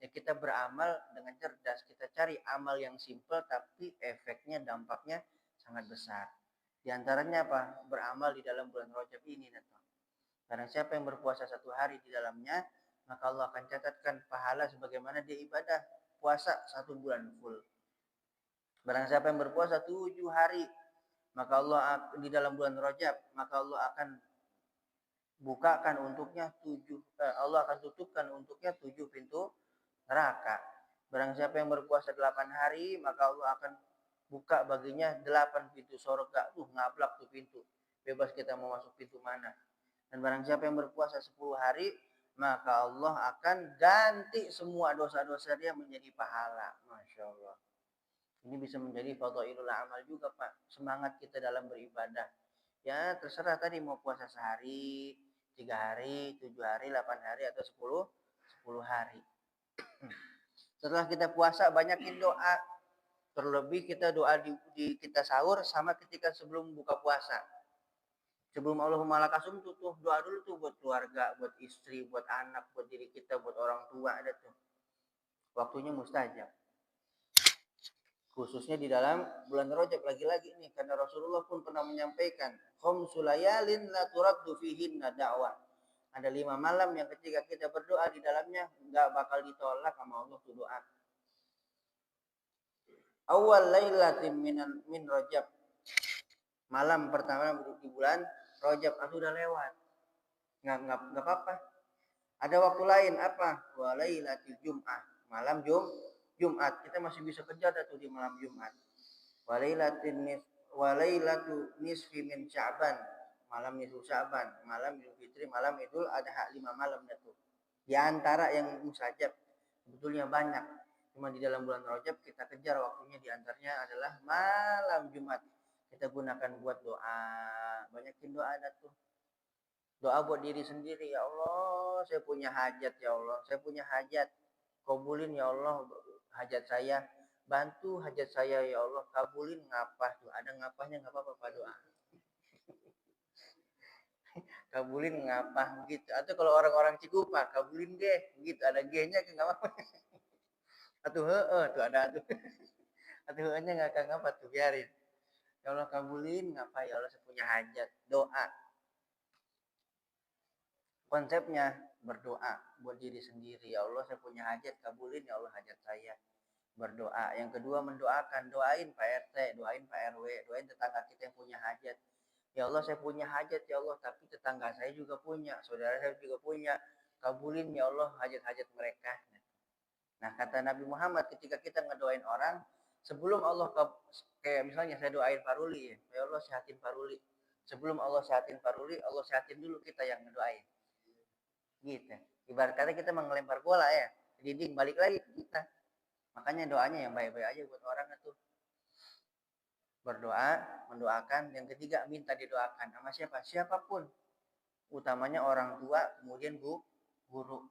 ya kita beramal dengan cerdas. Kita cari amal yang simple tapi efeknya, dampaknya sangat besar. Di antaranya apa? Beramal di dalam bulan Rajab ini. Karena siapa yang berpuasa 1 hari di dalamnya, maka Allah akan catatkan pahala sebagaimana dia ibadah puasa 1 bulan full. Barang siapa yang berpuasa 7 hari, maka Allah di dalam bulan Rajab, maka Allah akan bukakan untuknya Allah akan tutupkan untuknya 7 pintu neraka. Barang siapa yang berpuasa 8 hari, maka Allah akan buka baginya 8 pintu surga. Ngablak tuh pintu. Bebas kita mau masuk pintu mana. Dan barang siapa yang berpuasa 10 hari, maka Allah akan ganti semua dosa-dosa dia menjadi pahala. Masya Allah. Ini bisa menjadi fadhailul amal juga Pak. Semangat kita dalam beribadah. Ya terserah tadi mau puasa sehari, 3 hari, 7 hari, 8 hari, atau 10 hari. Setelah kita puasa banyakin doa. Terlebih kita doa di kita sahur sama ketika sebelum buka puasa. Sebelum Allahumma lakasum tuh doa dulu tuh buat keluarga, buat istri, buat anak, buat diri kita, buat orang tua, ada tuh. Waktunya mustajab. Khususnya di dalam bulan Rajab lagi-lagi nih, karena Rasulullah pun pernah menyampaikan, khamsul layalin la turaddu fihinna da'wah. Ada 5 malam yang ketika kita berdoa di dalamnya enggak bakal ditolak sama Allah tuh doa. Awal lailatin min Rajab, Malam pertama di bulan Rajab atau udah lewat. Nggak apa-apa. Ada waktu lain apa? Walailatul Jum'ah. Malam Jumat. Kita masih bisa kerja tuh di malam Jumat. Walailatu nisfi min Sya'ban. Malam nisfu Sya'ban, malam Idul Fitri, malam Idul Adha, 5 malam itu. Di antara yang mustajab sebetulnya banyak. Cuma di dalam bulan Rajab kita kejar waktunya, di antaranya adalah malam Jumat. Kita gunakan buat doa. Banyakin doa ada tuh. Doa buat diri sendiri, ya Allah, saya punya hajat, ya Allah, saya punya hajat. Kabulin ya Allah hajat saya. Bantu hajat saya ya Allah, kabulin ngapah tuh. Ada ngapahnya nggak apa-apa doa. Kabulin ngapah gitu. Atau kalau orang-orang Cikupa, kabulin deh gitu. Ada G-nya kan nggak apa-apa. Atau tuh ada tuh. Atau he-nya nggak apa tuh, biarin. Ya Allah kabulin ngapa, ya Allah saya punya hajat. Doa. Konsepnya berdoa buat diri sendiri. Ya Allah saya punya hajat, kabulin ya Allah hajat saya. Berdoa. Yang kedua mendoakan, doain Pak RT, doain Pak RW, doain tetangga kita yang punya hajat. Ya Allah saya punya hajat ya Allah, tapi tetangga saya juga punya, saudara saya juga punya. Kabulin ya Allah hajat-hajat mereka. Nah kata Nabi Muhammad, ketika kita ngedoain orang, sebelum Allah kayak misalnya saya doain Faruli, ya Allah sehatin Faruli. Sebelum Allah sehatin Faruli, Allah sehatin dulu kita yang ngedoain. Gitu. Ibarat kata kita mengelempar bola ya, dinding balik lagi ke kita. Makanya doanya yang baik-baik aja buat orang itu. Berdoa, mendoakan. Yang ketiga, minta didoakan. Sama siapa? Siapapun. Utamanya orang tua, kemudian guru.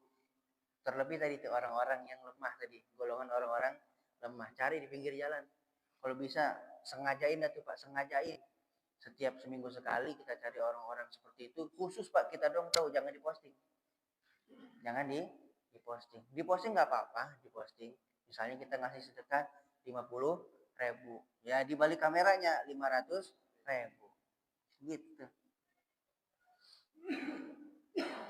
Terlebih tadi itu orang-orang yang lemah tadi. Golongan orang-orang lemah. Cari di pinggir jalan. Kalau bisa, sengajain tuh Pak, sengajain. Setiap seminggu sekali kita cari orang-orang seperti itu. Khusus Pak, kita dong tahu, jangan diposting. Jangan diposting. Diposting nggak apa-apa, diposting. Misalnya kita ngasih sedekah 50.000, ya di balik kameranya 500.000, gitu.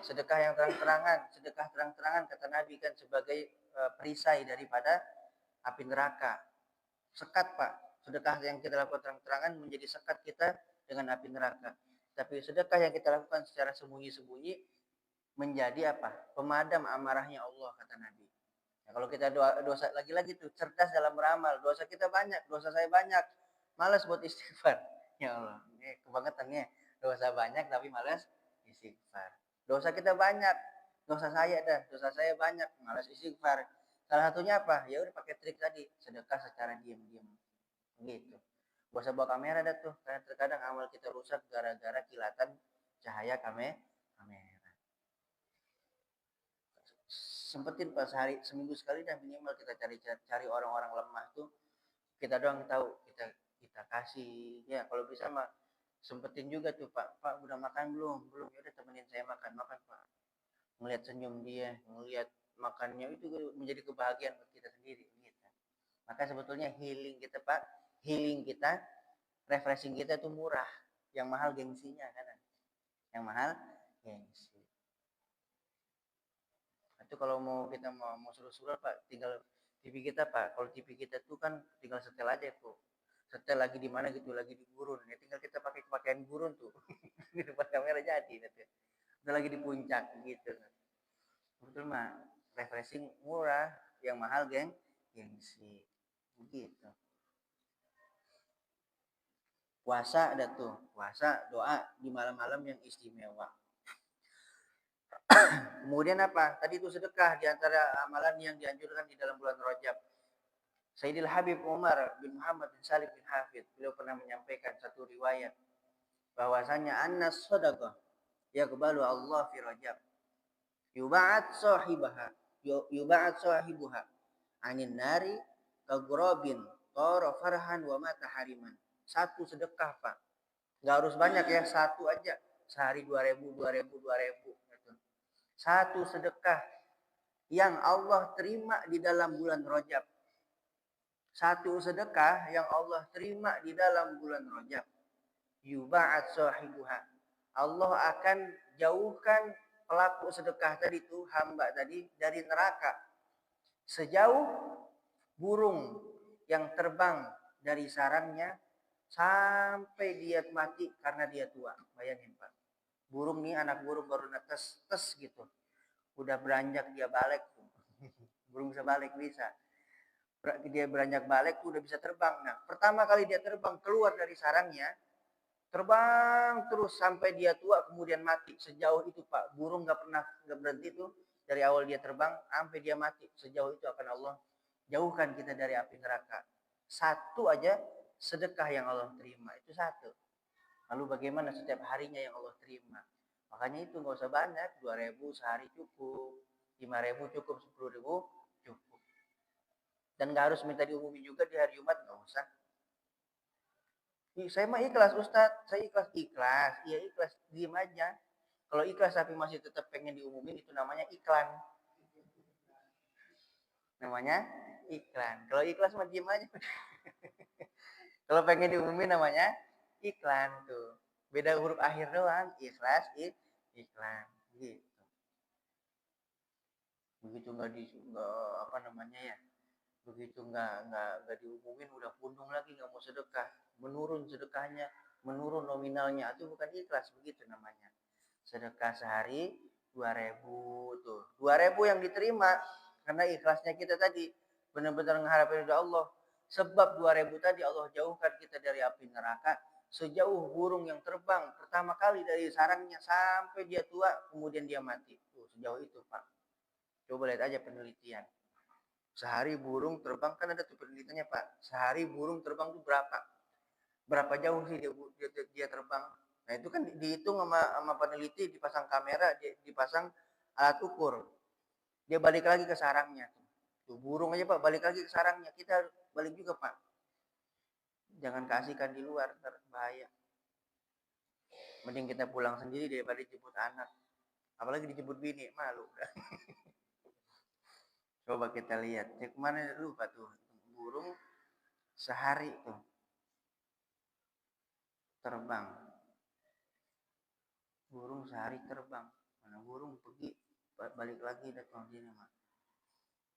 Sedekah yang terang-terangan kata Nabi kan sebagai perisai daripada api neraka. Sekat Pak, sedekah yang kita lakukan terang-terangan menjadi sekat kita dengan api neraka. Tapi sedekah yang kita lakukan secara sembunyi-sembunyi menjadi apa? Pemadam amarahnya Allah kata Nabi. Nah, kalau kita dosa lagi-lagi tuh cerdas dalam beramal, dosa kita banyak, dosa saya banyak, malas buat istighfar. Ya Allah, ini kebangetannya. Dosa banyak tapi malas istighfar. Dosa kita banyak, dosa saya banyak, malas istighfar. Salah satunya apa? Ya udah pakai trik tadi, sedekah secara diam-diam. Gitu. Gak usah bawa kamera dah tuh, karena terkadang amal kita rusak gara-gara kilatan cahaya kamera. Sempetin pas seminggu sekali dah minimal kita cari orang-orang lemah tuh, kita doang tahu, kita kasih ya. Kalau bisa mah sempetin juga tuh Pak udah makan belum, ya udah temenin saya makan Pak. Ngelihat senyum dia, ngelihat makannya itu menjadi kebahagiaan buat kita sendiri gitu. Maka sebetulnya healing kita refreshing kita tuh murah, yang mahal gengsinya kan, yang mahal gengsi. Itu kalau kita mau suruh-suruh Pak, tinggal TV kita Pak. Kalau TV kita tuh kan tinggal setel aja tuh. Setel lagi di mana gitu, lagi di gurun. Ya tinggal kita pakai pakaian gurun tuh. Di depan kamera jadi gitu. Udah lagi di puncak gitu. Betul mah refreshing murah, yang mahal gengsi. Begitu. Puasa ada tuh, puasa doa di malam-malam yang istimewa. Kemudian apa? Tadi itu sedekah di antara amalan yang dianjurkan di dalam bulan Rajab. Sayyidil Habib Umar bin Muhammad bin Salim bin Hafid, beliau pernah menyampaikan satu riwayat bahwasanya anna sadaqah yaqbalu Allah fi Rajab. Yub'at sahibuha anin nari kagrabin tara farhan wa mata hariman. Satu sedekah Pak. Enggak harus banyak ya, satu aja. Sehari 2.000. Satu sedekah yang Allah terima di dalam bulan Rajab. Satu sedekah yang Allah terima di dalam bulan Rajab. Yuba'at sahibuha. Allah akan jauhkan pelaku sedekah tadi itu, hamba tadi, dari neraka. Sejauh burung yang terbang dari sarangnya sampai dia mati karena dia tua. Bayangin Pak. Burung nih, anak burung baru netes tes gitu. Udah beranjak dia balik tuh. Burung bisa balik bisa. Dia beranjak balik tuh udah bisa terbang. Nah, pertama kali dia terbang keluar dari sarangnya, terbang terus sampai dia tua kemudian mati. Sejauh itu Pak, burung nggak berhenti tuh dari awal dia terbang sampai dia mati. Sejauh itu akan Allah jauhkan kita dari api neraka. Satu aja sedekah yang Allah terima itu satu. Lalu bagaimana setiap harinya yang Allah terima? Makanya itu nggak usah banyak, 2.000 sehari cukup, 5.000 cukup, 10.000 cukup. Dan nggak harus minta diumumin juga di hari Jumat, nggak usah. Saya mah ikhlas Ustadz, saya ikhlas, iya ikhlas, diem aja. Kalau ikhlas tapi masih tetap pengen diumumin itu namanya iklan. Namanya iklan. Kalau ikhlas mah diem aja. Kalau pengen diumumin namanya iklan tuh. Beda huruf akhir doang, ikhlas, iklan gitu. Begitu nggak apa namanya ya, begitu nggak diumumin udah pundung lagi nggak mau sedekah, menurun sedekahnya, menurun nominalnya, itu bukan ikhlas, begitu namanya. Sedekah sehari 2.000 tuh, 2.000 yang diterima karena ikhlasnya kita tadi benar-benar mengharapkan dari Allah. Sebab 2.000 tadi Allah jauhkan kita dari api neraka sejauh burung yang terbang pertama kali dari sarangnya sampai dia tua kemudian dia mati. Tuh, sejauh itu Pak. Coba lihat aja penelitian. Sehari burung terbang, kan ada tuh penelitiannya Pak. Sehari burung terbang tuh berapa? Berapa jauh sih dia terbang? Nah itu kan dihitung sama peneliti, dipasang kamera, dipasang alat ukur. Dia balik lagi ke sarangnya. Tuh burung aja Pak, balik lagi ke sarangnya. Kita balik juga Pak. Jangan kasihkan di luar, bahaya. Mending kita pulang sendiri daripada dijemput anak. Apalagi dijemput bini, malu. Coba kita lihat. Cek mana lupa tuh. Burung sehari tuh terbang. Burung sehari terbang. Mana burung pergi balik lagi datang sini mah.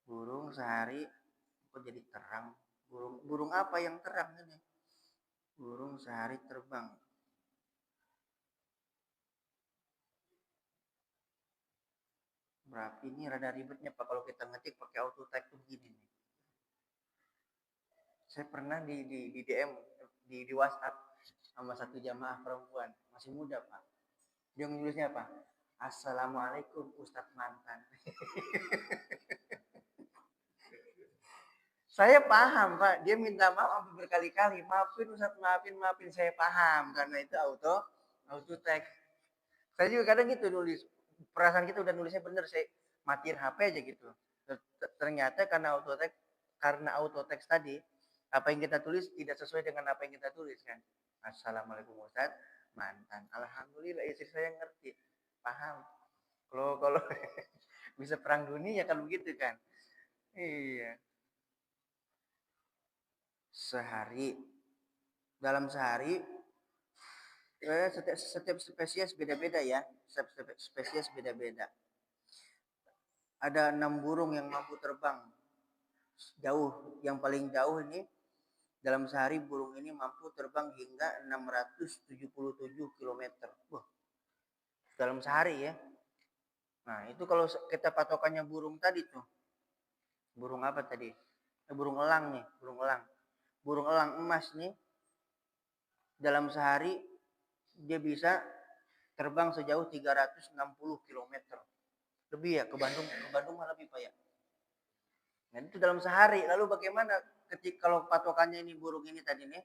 Burung sehari kok jadi terang. Burung apa yang terang ini? Burung sehari terbang. Berapa ini rada ribetnya Pak kalau kita ngetik pakai auto type tuh begini nih. Saya pernah di DM di WhatsApp sama satu jamaah perempuan, masih muda Pak. Dia nulisnya apa? Assalamualaikum Ustadz mantan. Saya paham Pak, dia minta maaf berkali-kali. Maafin Ustadz, maafin. Saya paham karena itu auto text. Saya juga kadang gitu nulis. Perasaan kita udah nulisnya bener, saya matiin HP aja gitu. Ternyata karena auto text tadi, apa yang kita tulis tidak sesuai dengan apa yang kita tulis kan. Assalamualaikum Ustadz, mantan. Alhamdulillah istri saya ngerti, paham. Kalau bisa perang dunia kan begitu kan. Iya. Dalam sehari setiap spesies beda-beda ya, setiap spesies beda-beda. Ada 6 burung yang mampu terbang jauh. Yang paling jauh ini dalam sehari burung ini mampu terbang hingga 677 km. Wah, dalam sehari ya. Nah itu kalau kita patokannya burung tadi tuh, burung apa tadi? Burung elang nih, burung elang. Burung elang emas nih dalam sehari dia bisa terbang sejauh 360 km. Lebih ya, ke Bandung mah lebih Pak ya. Nah itu dalam sehari. Lalu bagaimana ketika kalau patokannya ini burung ini tadi nih,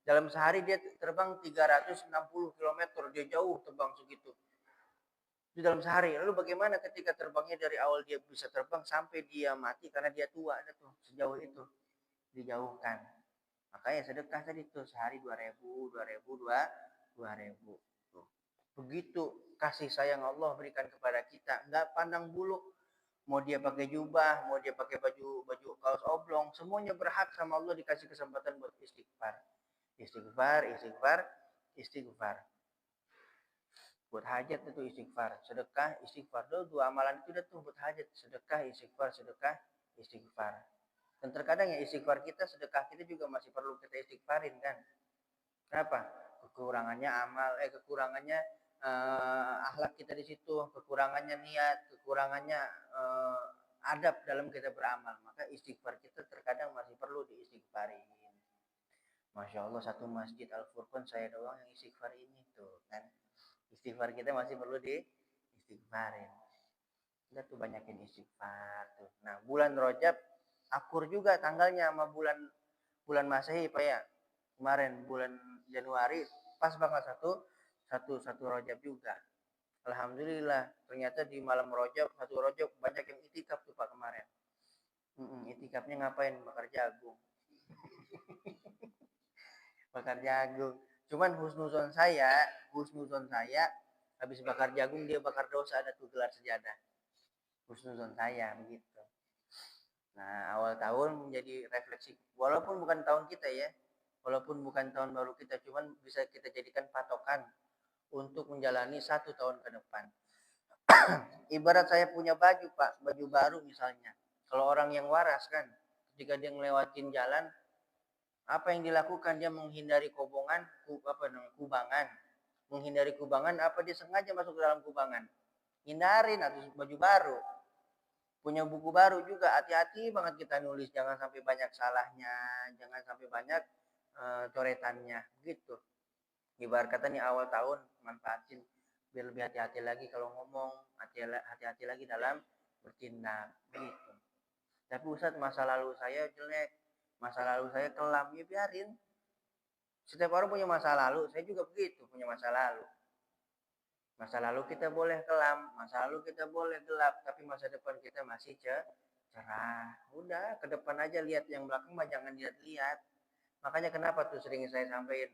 dalam sehari dia terbang 360 km, dia jauh terbang segitu. Itu dalam sehari. Lalu bagaimana ketika terbangnya dari awal dia bisa terbang sampai dia mati karena dia tua, ada tuh sejauh itu dijauhkan. Makanya sedekah tadi tuh sehari 2.000, 2.000. Tuh. Begitu kasih sayang Allah berikan kepada kita, nggak pandang bulu. Mau dia pakai jubah, mau dia pakai baju kaos oblong, semuanya berhak sama Allah dikasih kesempatan buat istighfar. Istighfar. Buat hajat itu istighfar, sedekah, istighfar. Dua amalan itu udah tuh buat hajat, sedekah, istighfar. Dan terkadang ya istighfar kita, sedekah kita juga masih perlu kita istighfarin kan. Kenapa? Kekurangannya akhlak kita di situ, kekurangannya niat, kekurangannya adab dalam kita beramal. Maka istighfar kita terkadang masih perlu diistighfarin. Masya Allah, satu masjid Al-Furqan saya doang yang istighfar ini tuh kan. Istighfar kita masih perlu diistighfarin. Kita tuh banyakin istighfar tuh. Nah, bulan Rajab akur juga tanggalnya sama bulan bulan Masehi Pak ya. Kemarin bulan Januari pas banget satu Rajab juga. Alhamdulillah, ternyata di malam Rajab, satu Rajab banyak yang itikaf tuh Pak kemarin. Itikafnya ngapain? Bakar jagung. Bakar jagung. Cuman husnuzon saya habis bakar jagung dia bakar dosa, ada tuh gelar sejadah. Husnuzon saya begitu. Nah, awal tahun menjadi refleksi. Walaupun bukan tahun kita ya, walaupun bukan tahun baru kita, cuman bisa kita jadikan patokan untuk menjalani 1 tahun ke depan. Ibarat saya punya baju Pak, baju baru misalnya. Kalau orang yang waras kan, ketika dia ngelewatin jalan, apa yang dilakukan? Dia menghindari kubangan. Menghindari kubangan, apa dia sengaja masuk ke dalam kubangan? Hindarin atau baju baru. Punya buku baru juga, hati-hati banget kita nulis, jangan sampai banyak salahnya, jangan sampai banyak coretannya, gitu. Ibarat kata nih awal tahun, manfaatin biar lebih hati-hati lagi kalau ngomong, hati-hati lagi dalam bertindak, gitu. Tapi Ustadz, masa lalu saya jelek, masa lalu saya kelam, ya biarin. Setiap orang punya masa lalu, saya juga begitu, punya masa lalu. Masa lalu kita boleh kelam, masa lalu kita boleh gelap, tapi masa depan kita masih cerah. Udah, ke depan aja, lihat yang belakang mah jangan lihat-lihat. Makanya kenapa tuh sering saya sampaikan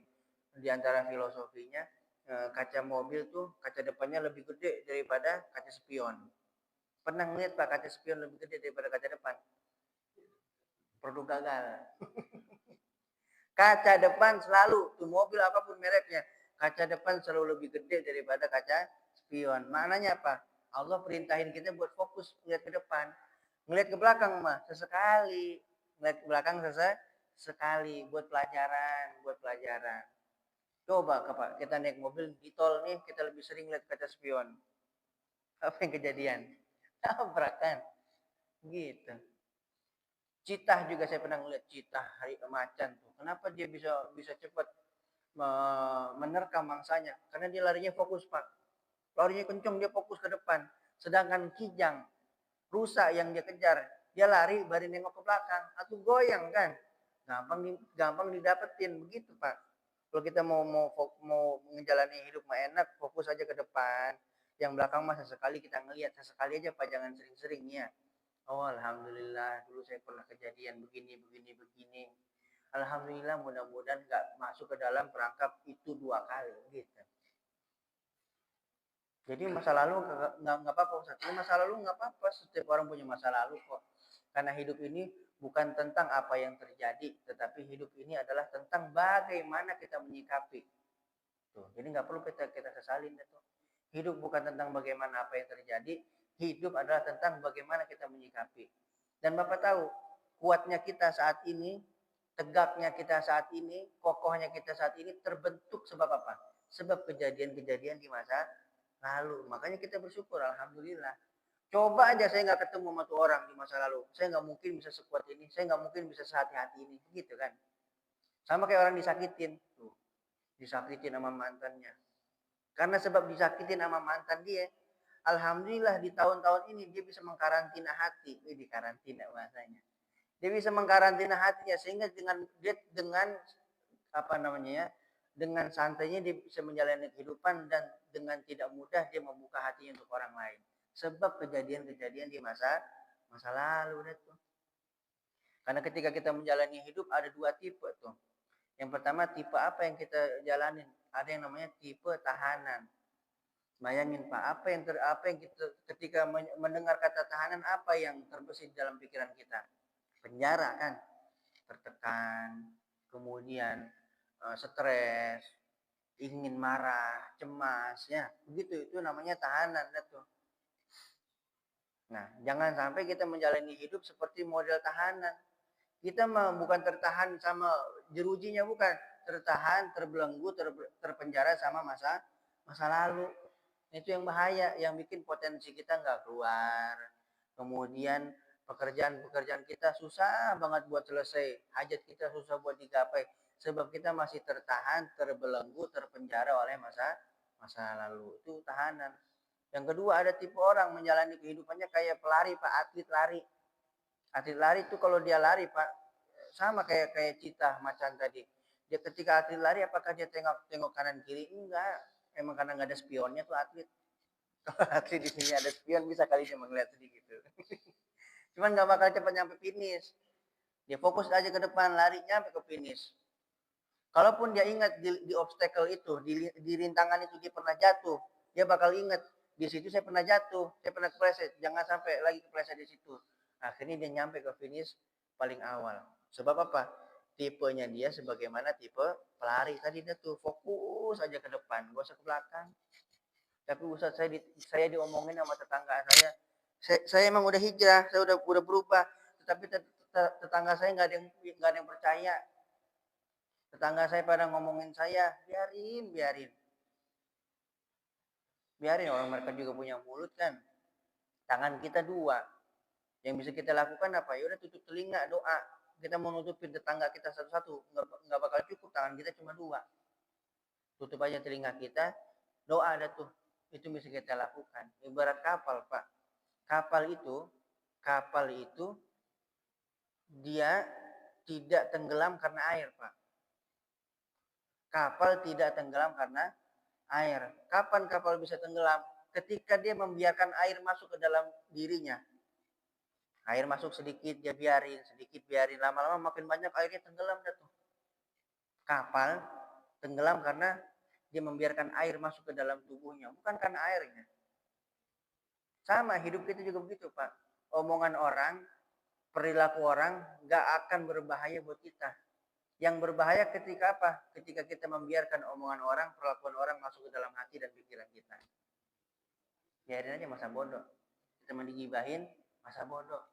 di antara filosofinya, kaca mobil tuh kaca depannya lebih gede daripada kaca spion. Pernah ngeliat Pak kaca spion lebih gede daripada kaca depan? Produk gagal. Kaca depan selalu, tuh mobil apapun mereknya, kaca depan selalu lebih gede daripada kaca spion. Maknanya apa? Allah perintahin kita buat fokus ngeliat ke depan. Ngeliat ke belakang mah sesekali. Ngeliat ke belakang sesekali buat pelajaran. Coba kita naik mobil di tol nih, kita lebih sering lihat kaca spion. Apa yang kejadian? Tabrakan. Gitu. Citah juga saya pernah ngeliat citah hari macan tuh. Kenapa dia bisa cepat menerkam mangsanya? Karena dia larinya fokus Pak. Larinya kencang, dia fokus ke depan. Sedangkan kijang, rusa yang dia kejar, dia lari baru nengok ke belakang atau goyang kan. Gampang didapetin begitu Pak. Kalau kita mau menjalani hidup mah enak, fokus aja ke depan. Yang belakang mah sesekali kita ngelihat, sesekali aja Pak, jangan sering-sering ya. Oh alhamdulillah, dulu saya pernah kejadian begini. Alhamdulillah, mudah-mudahan nggak masuk ke dalam perangkap itu 2 kali gitu. Jadi masa lalu nggak apa-apa Ustaz. Masa lalu nggak apa-apa, setiap orang punya masa lalu kok. Karena hidup ini bukan tentang apa yang terjadi, tetapi hidup ini adalah tentang bagaimana kita menyikapi. Tuh, jadi nggak perlu kita sesalin itu. Hidup bukan tentang bagaimana apa yang terjadi, hidup adalah tentang bagaimana kita menyikapi. Dan Bapak tahu, kuatnya kita saat ini, tegaknya kita saat ini, kokohnya kita saat ini terbentuk sebab apa? Sebab kejadian-kejadian di masa lalu. Makanya kita bersyukur, alhamdulillah. Coba aja saya nggak ketemu sama tuh orang di masa lalu, saya nggak mungkin bisa sekuat ini, saya nggak mungkin bisa sehati-hati ini, gitu kan? Sama kayak orang disakitin, tuh, disakitin sama mantannya. Karena sebab disakitin sama mantan dia, alhamdulillah di tahun-tahun ini dia bisa mengkarantina hati, di karantina bahasanya. Dia bisa mengkarantina hatinya sehingga dengan apa namanya ya, dengan santainya dia bisa menjalani kehidupan dan dengan tidak mudah dia membuka hatinya untuk orang lain. Sebab kejadian-kejadian di masa lalu tuh. Karena ketika kita menjalani hidup ada 2 tipe tuh. Yang pertama tipe apa yang kita jalanin? Ada yang namanya tipe tahanan. Bayangin Pak, apa yang kita ketika mendengar kata tahanan, apa yang terbesit dalam pikiran kita? Penjara kan, tertekan, kemudian stres, ingin marah, cemas, ya begitu, itu namanya tahanan tuh. Nah, jangan sampai kita menjalani hidup seperti model tahanan. Kita bukan tertahan sama jerujinya, bukan, tertahan, terbelenggu, terpenjara sama masa lalu. Itu yang bahaya, yang bikin potensi kita nggak keluar. Kemudian pekerjaan kita susah banget buat selesai, hajat kita susah buat digapai, sebab kita masih tertahan, terbelenggu, terpenjara oleh masa lalu. Itu tahanan. Yang kedua, ada tipe orang menjalani kehidupannya kayak pelari, Pak, atlet lari. Atlet lari itu kalau dia lari, Pak, sama kayak cita macan tadi. Dia ketika atlet lari, apakah dia tengok kanan kiri? Enggak. Emang karena nggak ada spionnya tuh atlet. Kalau atlet di sini ada spion, bisa kali dia melihat sedikit. Cuman nggak bakal cepat nyampe finish. Dia fokus aja ke depan, lari nyampe ke finish. Kalaupun dia ingat di obstacle itu, di rintangan itu dia pernah jatuh, dia bakal ingat di situ saya pernah jatuh, saya pernah kepleset, jangan sampai lagi kepleset di situ. Akhirnya dia nyampe ke finish paling awal. Sebab apa? Tipenya dia sebagaimana tipe pelari tadi, dia tuh fokus aja ke depan, gak usah ke belakang. Tapi Ustaz, saya diomongin sama tetangga saya emang udah hijrah, saya udah berubah, tetapi tetangga saya nggak ada yang percaya. Tetangga saya pada ngomongin saya, biarin orang mereka juga punya mulut kan. Tangan kita dua, yang bisa kita lakukan apa? Ya udah tutup telinga, doa. Kita mau nutupin tetangga kita satu-satu, nggak bakal cukup, tangan kita cuma dua. Tutup aja telinga kita, doa ada tuh. Itu bisa kita lakukan. Ibarat kapal, Pak. Kapal itu dia tidak tenggelam karena air, Pak. Kapal tidak tenggelam karena air. Kapan kapal bisa tenggelam? Ketika dia membiarkan air masuk ke dalam dirinya. Air masuk sedikit, dia biarin, lama-lama makin banyak airnya, tenggelam dah tuh. Kapal tenggelam karena dia membiarkan air masuk ke dalam tubuhnya, bukan karena airnya. Sama, hidup kita juga begitu, Pak. Omongan orang, perilaku orang gak akan berbahaya buat kita. Yang berbahaya ketika apa? Ketika kita membiarkan omongan orang, perlakuan orang masuk ke dalam hati dan pikiran kita. Biarin aja, masa bodoh. Kita mau digibahin, masa bodoh.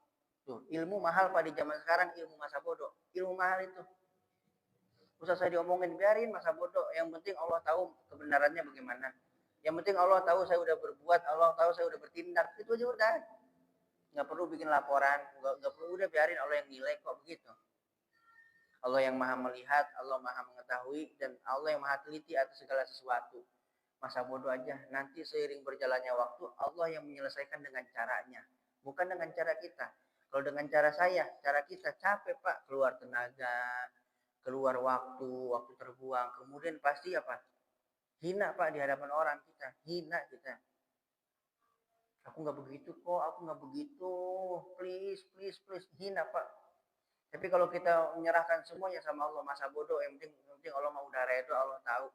Tuh, ilmu mahal, Pak, di zaman sekarang, ilmu masa bodoh. Ilmu mahal itu. Usah saya diomongin, biarin, masa bodoh. Yang penting Allah tahu kebenarannya bagaimana. Yang penting Allah tahu saya udah berbuat, Allah tahu saya udah bertindak. Itu aja udah. Nggak perlu bikin laporan, nggak perlu, udah biarin Allah yang nilai kok begitu. Allah yang maha melihat, Allah maha mengetahui, dan Allah yang maha teliti atas segala sesuatu. Masa bodoh aja. Nanti seiring berjalannya waktu, Allah yang menyelesaikan dengan caranya. Bukan dengan cara kita. Kalau dengan cara kita capek, Pak. Keluar tenaga, keluar waktu terbuang. Kemudian pasti apa? Hina, Pak, di hadapan orang kita. Hina kita. Aku nggak begitu kok, aku nggak begitu. Please. Hina, Pak. Tapi kalau kita menyerahkan semuanya sama Allah, masa bodoh, yang penting Allah mau udah redo, Allah tahu.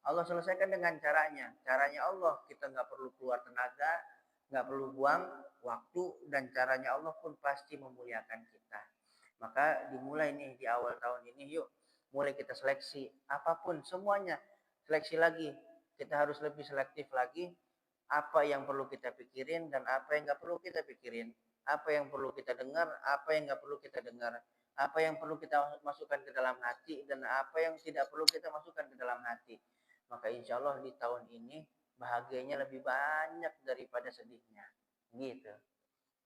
Allah selesaikan dengan caranya. Caranya Allah, kita nggak perlu keluar tenaga, nggak perlu buang waktu, dan caranya Allah pun pasti memuliakan kita. Maka dimulai nih di awal tahun ini, yuk mulai kita seleksi. Apapun, semuanya seleksi lagi. Kita harus lebih selektif lagi. Apa yang perlu kita pikirin dan apa yang nggak perlu kita pikirin. Apa yang perlu kita dengar, apa yang nggak perlu kita dengar. Apa yang perlu kita masukkan ke dalam hati dan apa yang tidak perlu kita masukkan ke dalam hati. Maka insya Allah di tahun ini bahagianya lebih banyak daripada sedihnya. Gitu.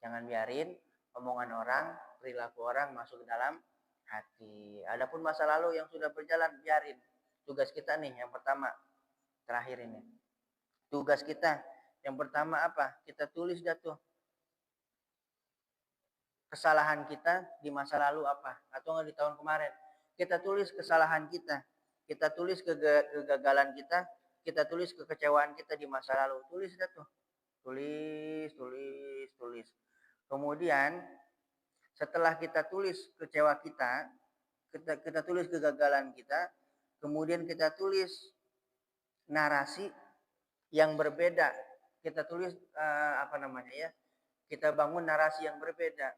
Jangan biarin omongan orang, perilaku orang masuk ke dalam hati. Adapun masa lalu yang sudah berjalan, biarin. Tugas kita nih yang pertama, terakhir ini. Tugas kita yang pertama apa? Kita tulis dah tuh kesalahan kita di masa lalu apa, atau di tahun kemarin. Kita tulis kesalahan kita tulis kegagalan kita tulis kekecewaan kita di masa lalu. Tulis dah tuh. Tulis. Kemudian setelah kita tulis kecewa kita tulis kegagalan kita, kemudian kita tulis narasi yang berbeda. Kita tulis kita bangun narasi yang berbeda.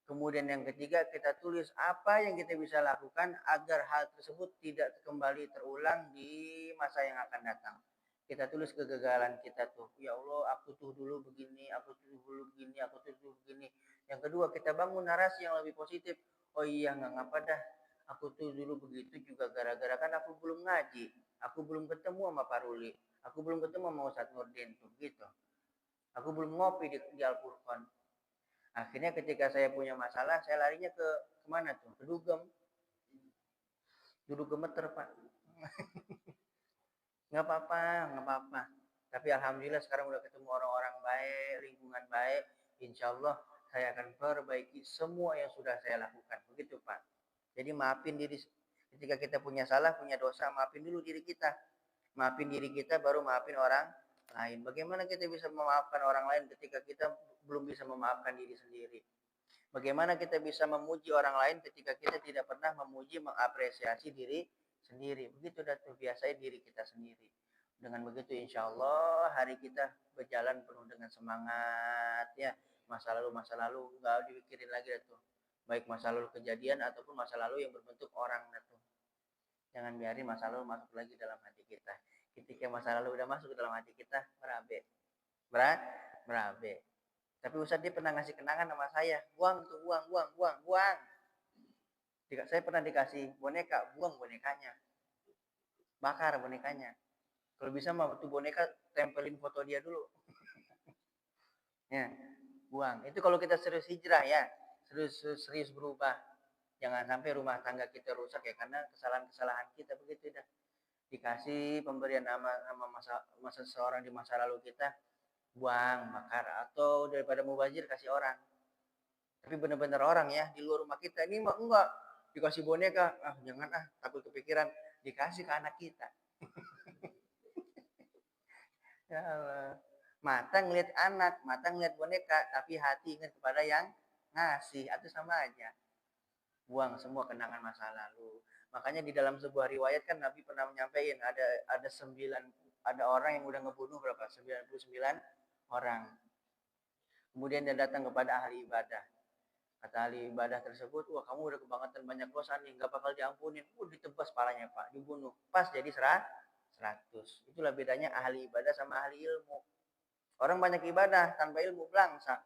Kemudian yang ketiga, kita tulis apa yang kita bisa lakukan agar hal tersebut tidak kembali terulang di masa yang akan datang. Kita tulis kegagalan kita tuh. Ya Allah, aku tuh dulu begini, aku tuh dulu begini. Yang kedua, kita bangun narasi yang lebih positif. Oh iya, nggak ngapa dah. aku tuh dulu begitu juga gara-gara kan aku belum ngaji, aku belum ketemu sama Pak Ruli, aku belum ketemu sama Ustadz Nurdin tuh gitu. Aku belum ngopi di Al-Furqan. Akhirnya ketika saya punya masalah, saya larinya ke kemana tuh? Ke dugem. Duduk gemeter, Pak. Nggak apa-apa, nggak apa-apa. Tapi alhamdulillah sekarang udah ketemu orang-orang baik, lingkungan baik. Insya Allah saya akan perbaiki semua yang sudah saya lakukan. Begitu, Pak. Jadi maafin diri. Ketika kita punya salah, punya dosa, maafin dulu diri kita. Maafin diri kita, baru maafin orang lain. Bagaimana kita bisa memaafkan orang lain ketika kita belum bisa memaafkan diri sendiri? Bagaimana kita bisa memuji orang lain ketika kita tidak pernah memuji, mengapresiasi diri sendiri? Begitu dah tuh, biasanya diri kita sendiri. Dengan begitu insya Allah hari kita berjalan penuh dengan semangat ya. Masa lalu nggak dipikirin lagi dah tuh. Baik masa lalu kejadian ataupun masa lalu yang berbentuk orang dah tuh. Jangan biarin masa lalu masuk lagi dalam hati kita. Ketika masa lalu udah masuk ke dalam hati kita, berabe. Berabe. Tapi Ustadz dia pernah ngasih kenangan sama saya. Buang tuh, buang. Saya pernah dikasih boneka, buang bonekanya. Bakar bonekanya. Kalau bisa mah tuh boneka tempelin foto dia dulu. Ya, buang. Itu kalau kita serius hijrah ya. Serius berubah. Jangan sampai rumah tangga kita rusak ya karena kesalahan-kesalahan kita begitu dah. Dikasih pemberian sama masa seseorang di masa lalu kita, buang, bakar, atau daripada mubazir kasih orang. Tapi benar-benar orang ya di luar rumah kita ini mah enggak dikasih boneka, jangan takut kepikiran, dikasih ke anak kita. Ya Allah. Mata ngeliat anak, mata ngeliat boneka, tapi hati ingat kepada yang ngasih, atau sama aja. Buang semua kenangan masa lalu. Makanya di dalam sebuah riwayat kan Nabi pernah menyampaikan ada orang yang udah ngebunuh berapa? 99 orang. Kemudian dia datang kepada ahli ibadah. Kata ahli ibadah tersebut, wah kamu udah kebangetan banyak dosa nih, gak bakal diampunin. Ditebas palanya Pak, dibunuh. Pas jadi 100. Itulah bedanya ahli ibadah sama ahli ilmu. Orang banyak ibadah tanpa ilmu belangsa.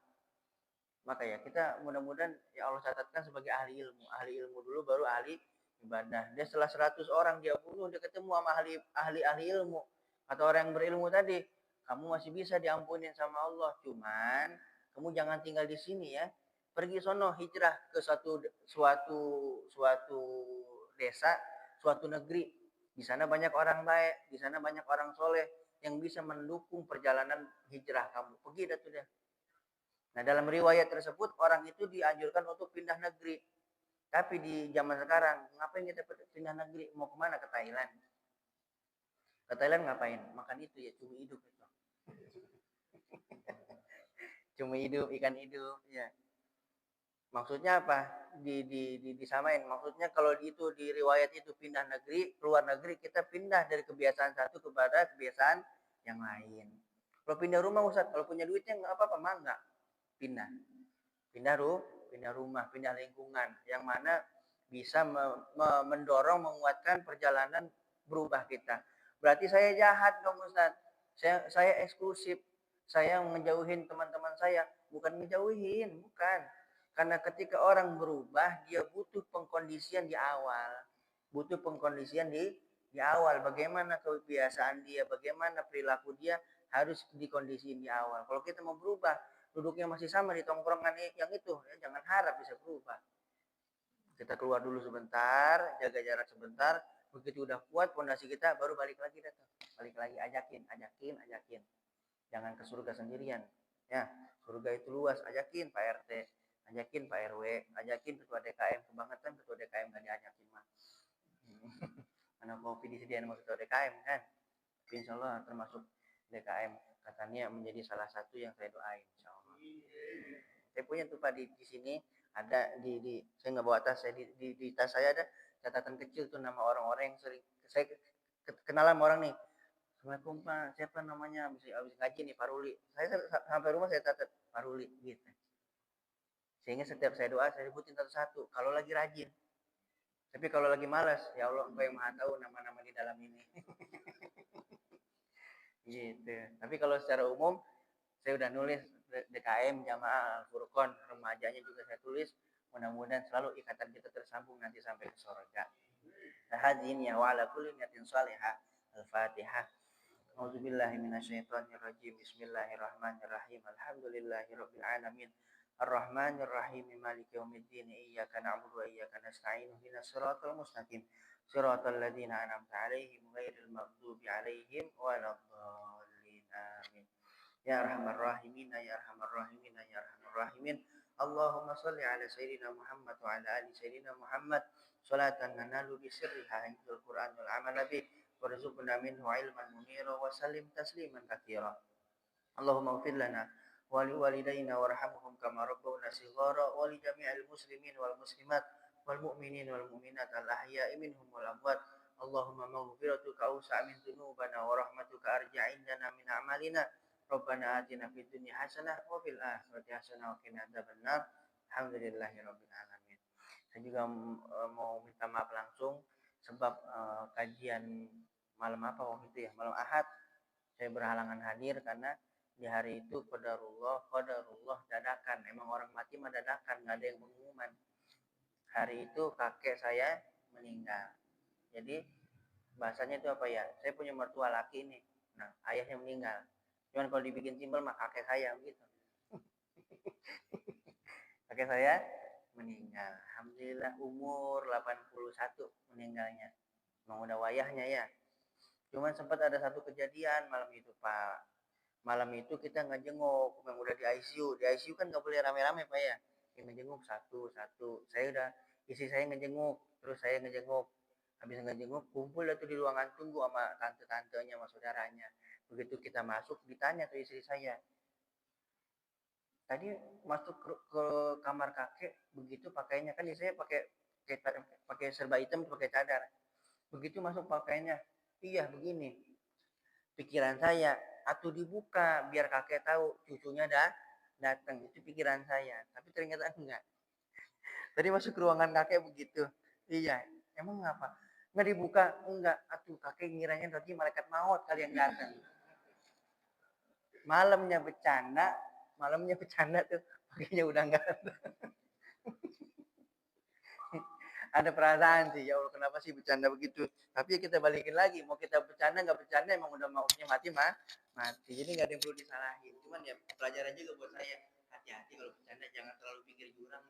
Maka ya kita mudah-mudahan ya Allah catatkan sebagai ahli ilmu. Ahli ilmu dulu baru ahli ibadah. Dia setelah 100 orang dia bunuh, dia ketemu sama ahli ilmu. Kata orang yang berilmu tadi, kamu masih bisa diampunin sama Allah. Cuman kamu jangan tinggal di sini ya. Pergi sono hijrah ke suatu desa, suatu negeri. Di sana banyak orang baik, di sana banyak orang soleh yang bisa mendukung perjalanan hijrah kamu. Pergi dah tuh dia. Nah dalam riwayat tersebut orang itu dianjurkan untuk pindah negeri. Tapi di zaman sekarang ngapain kita pindah negeri? Mau kemana? Ke Thailand. Ke Thailand ngapain? Makan itu ya, cumi hidup itu. Cumi hidup, ikan hidup ya. Maksudnya apa? Disamain. Maksudnya kalau itu di riwayat itu pindah negeri, keluar negeri, kita pindah dari kebiasaan satu kepada kebiasaan yang lain. Kalau pindah rumah Ustaz, kalau punya duitnya nggak apa-apa, mangga. Pindah rumah, pindah lingkungan yang mana bisa mendorong, menguatkan perjalanan berubah kita. Berarti saya jahat dong Ustaz. Saya eksklusif. Saya ngejauhin teman-teman saya. Bukan ngejauhin, bukan. Karena ketika orang berubah, dia butuh pengkondisian di awal. Butuh pengkondisian di awal. Bagaimana kebiasaan dia, bagaimana perilaku dia harus dikondisiin di awal. Kalau kita mau berubah, duduknya masih sama di tongkrongan yang itu, ya, jangan harap bisa berubah. Kita keluar dulu sebentar, jaga jarak sebentar, begitu udah kuat pondasi kita baru balik lagi datang. Balik lagi, ajakin. Jangan ke surga sendirian. Ya, surga itu luas, ajakin Pak RT, ajakin Pak RW, ajakin ketua DKM. Kebangetan ketua DKM gak diajakin mah. Mana kopi disediain sama ketua DKM kan? Insya Allah termasuk DKM katanya menjadi salah satu yang saya doain. Insya Allah. Saya punya tuh Pak di sini ada saya nggak bawa tas, saya di tas saya ada catatan kecil tuh nama orang-orang yang sering saya kenalan sama orang nih. Assalamualaikum Pak, siapa namanya? Habis ngaji nih Pak Ruli. Saya sampai rumah saya catat Pak Ruli gitu. Sehingga setiap saya doa saya sebutin satu-satu kalau lagi rajin. Tapi kalau lagi malas, ya Allah Engkau yang Maha tahu nama-nama di dalam ini. Gitu. Tapi kalau secara umum saya udah nulis DKM Jamaah Al-Furqan, remajanya juga saya tulis, Mudah-mudahan selalu ikatan kita tersambung nanti sampai ke surga. Hadin ya wa ala kulli niyatin salihah. Al-Fatihah. A'udzubillahi minasyaitonirrajim. Bismillahirrahmanirrahim. Alhamdulillahirabbil alamin. Ar-Rahmanir-Rahim. Maliki yaumiddin. Iyyaka na'budu wa iyyaka nasta'in. Ihdinas siratal mustaqim. Siratal ladzina an'amta 'alaihim ghairil maghdubi 'alaihim waladdallin. Amin. Ya arhamar rahimin, ya arhamar rahimin, ya arhamar rahimin. Allahumma shalli ala sayyidina Muhammad wa ala ali sayyidina Muhammad salatan nanalu bi sirriha hifdzul Qur'an wal amal bih warzuqna minhu ilman munira wa sallim tasliman katsira. Allahumma ighfir lana wa li walidayna warhamhum kama rabbawna shighara wa li jami'il muslimin wal muslimat wal mu'minin wal mu'minat al ahya'i minhum wal amwat. Allahumma maghfiratuka awsa' min dzunubana wa rahmatuka arja' indana min a'malina. Rabbana atina fid dunya hasanah wa fil akhirati hasanah wa qina adzabannar. Alhamdulillahirabbil alamin. Saya juga mau minta maaf langsung sebab kajian malam apa waktu itu ya, malam Ahad saya berhalangan hadir karena di hari itu qadarullah dadakan. Emang orang mati mah dadakan, nggak ada yang pengumuman. Hari itu kakek saya meninggal. Jadi bahasanya itu apa ya? Saya punya mertua laki nih. Nah, ayahnya meninggal. Cuman kalau dibikin simpel mah kakek saya begitu. Kakek saya meninggal. Alhamdulillah umur 81 meninggalnya. Emang udah wayahnya ya. Cuman sempat ada satu kejadian malam itu, Pak. Malam itu kita ngejenguk yang udah di ICU. Di ICU kan nggak boleh rame-rame, Pak ya. Kita ngejenguk satu-satu. Saya udah istri saya ngejenguk, terus saya ngejenguk. Habis ngejenguk kumpul itu di ruangan tunggu sama tante-tantenya sama saudaranya. Begitu kita masuk ditanya ke istri saya, tadi masuk ke kamar kakek begitu pakainya, kan saya pakai serba hitam pakai cadar. Begitu masuk pakainya, iya begini. Pikiran saya, atuh dibuka biar kakek tahu cucunya datang. Itu pikiran saya, tapi ternyata enggak. Tadi masuk ke ruangan kakek begitu. Iya, emang ngapa? Nggak dibuka, enggak. Atuh kakek ngiranya tadi malaikat maut kali yang datang. Malamnya bercanda tuh, paginya udah enggak ada. Ada perasaan sih, ya Allah kenapa sih bercanda begitu. Tapi ya kita balikin lagi, mau kita bercanda nggak bercanda emang udah maunya mati mati. Jadi nggak ada yang perlu disalahin. Cuman ya pelajaran juga buat saya, hati-hati kalau bercanda jangan terlalu pinggir jurang.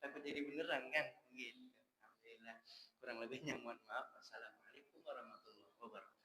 Takut jadi beneran kan gitu. Alhamdulillah, kurang lebihnya mohon maaf. Wassalamualaikum warahmatullahi wabarakatuh.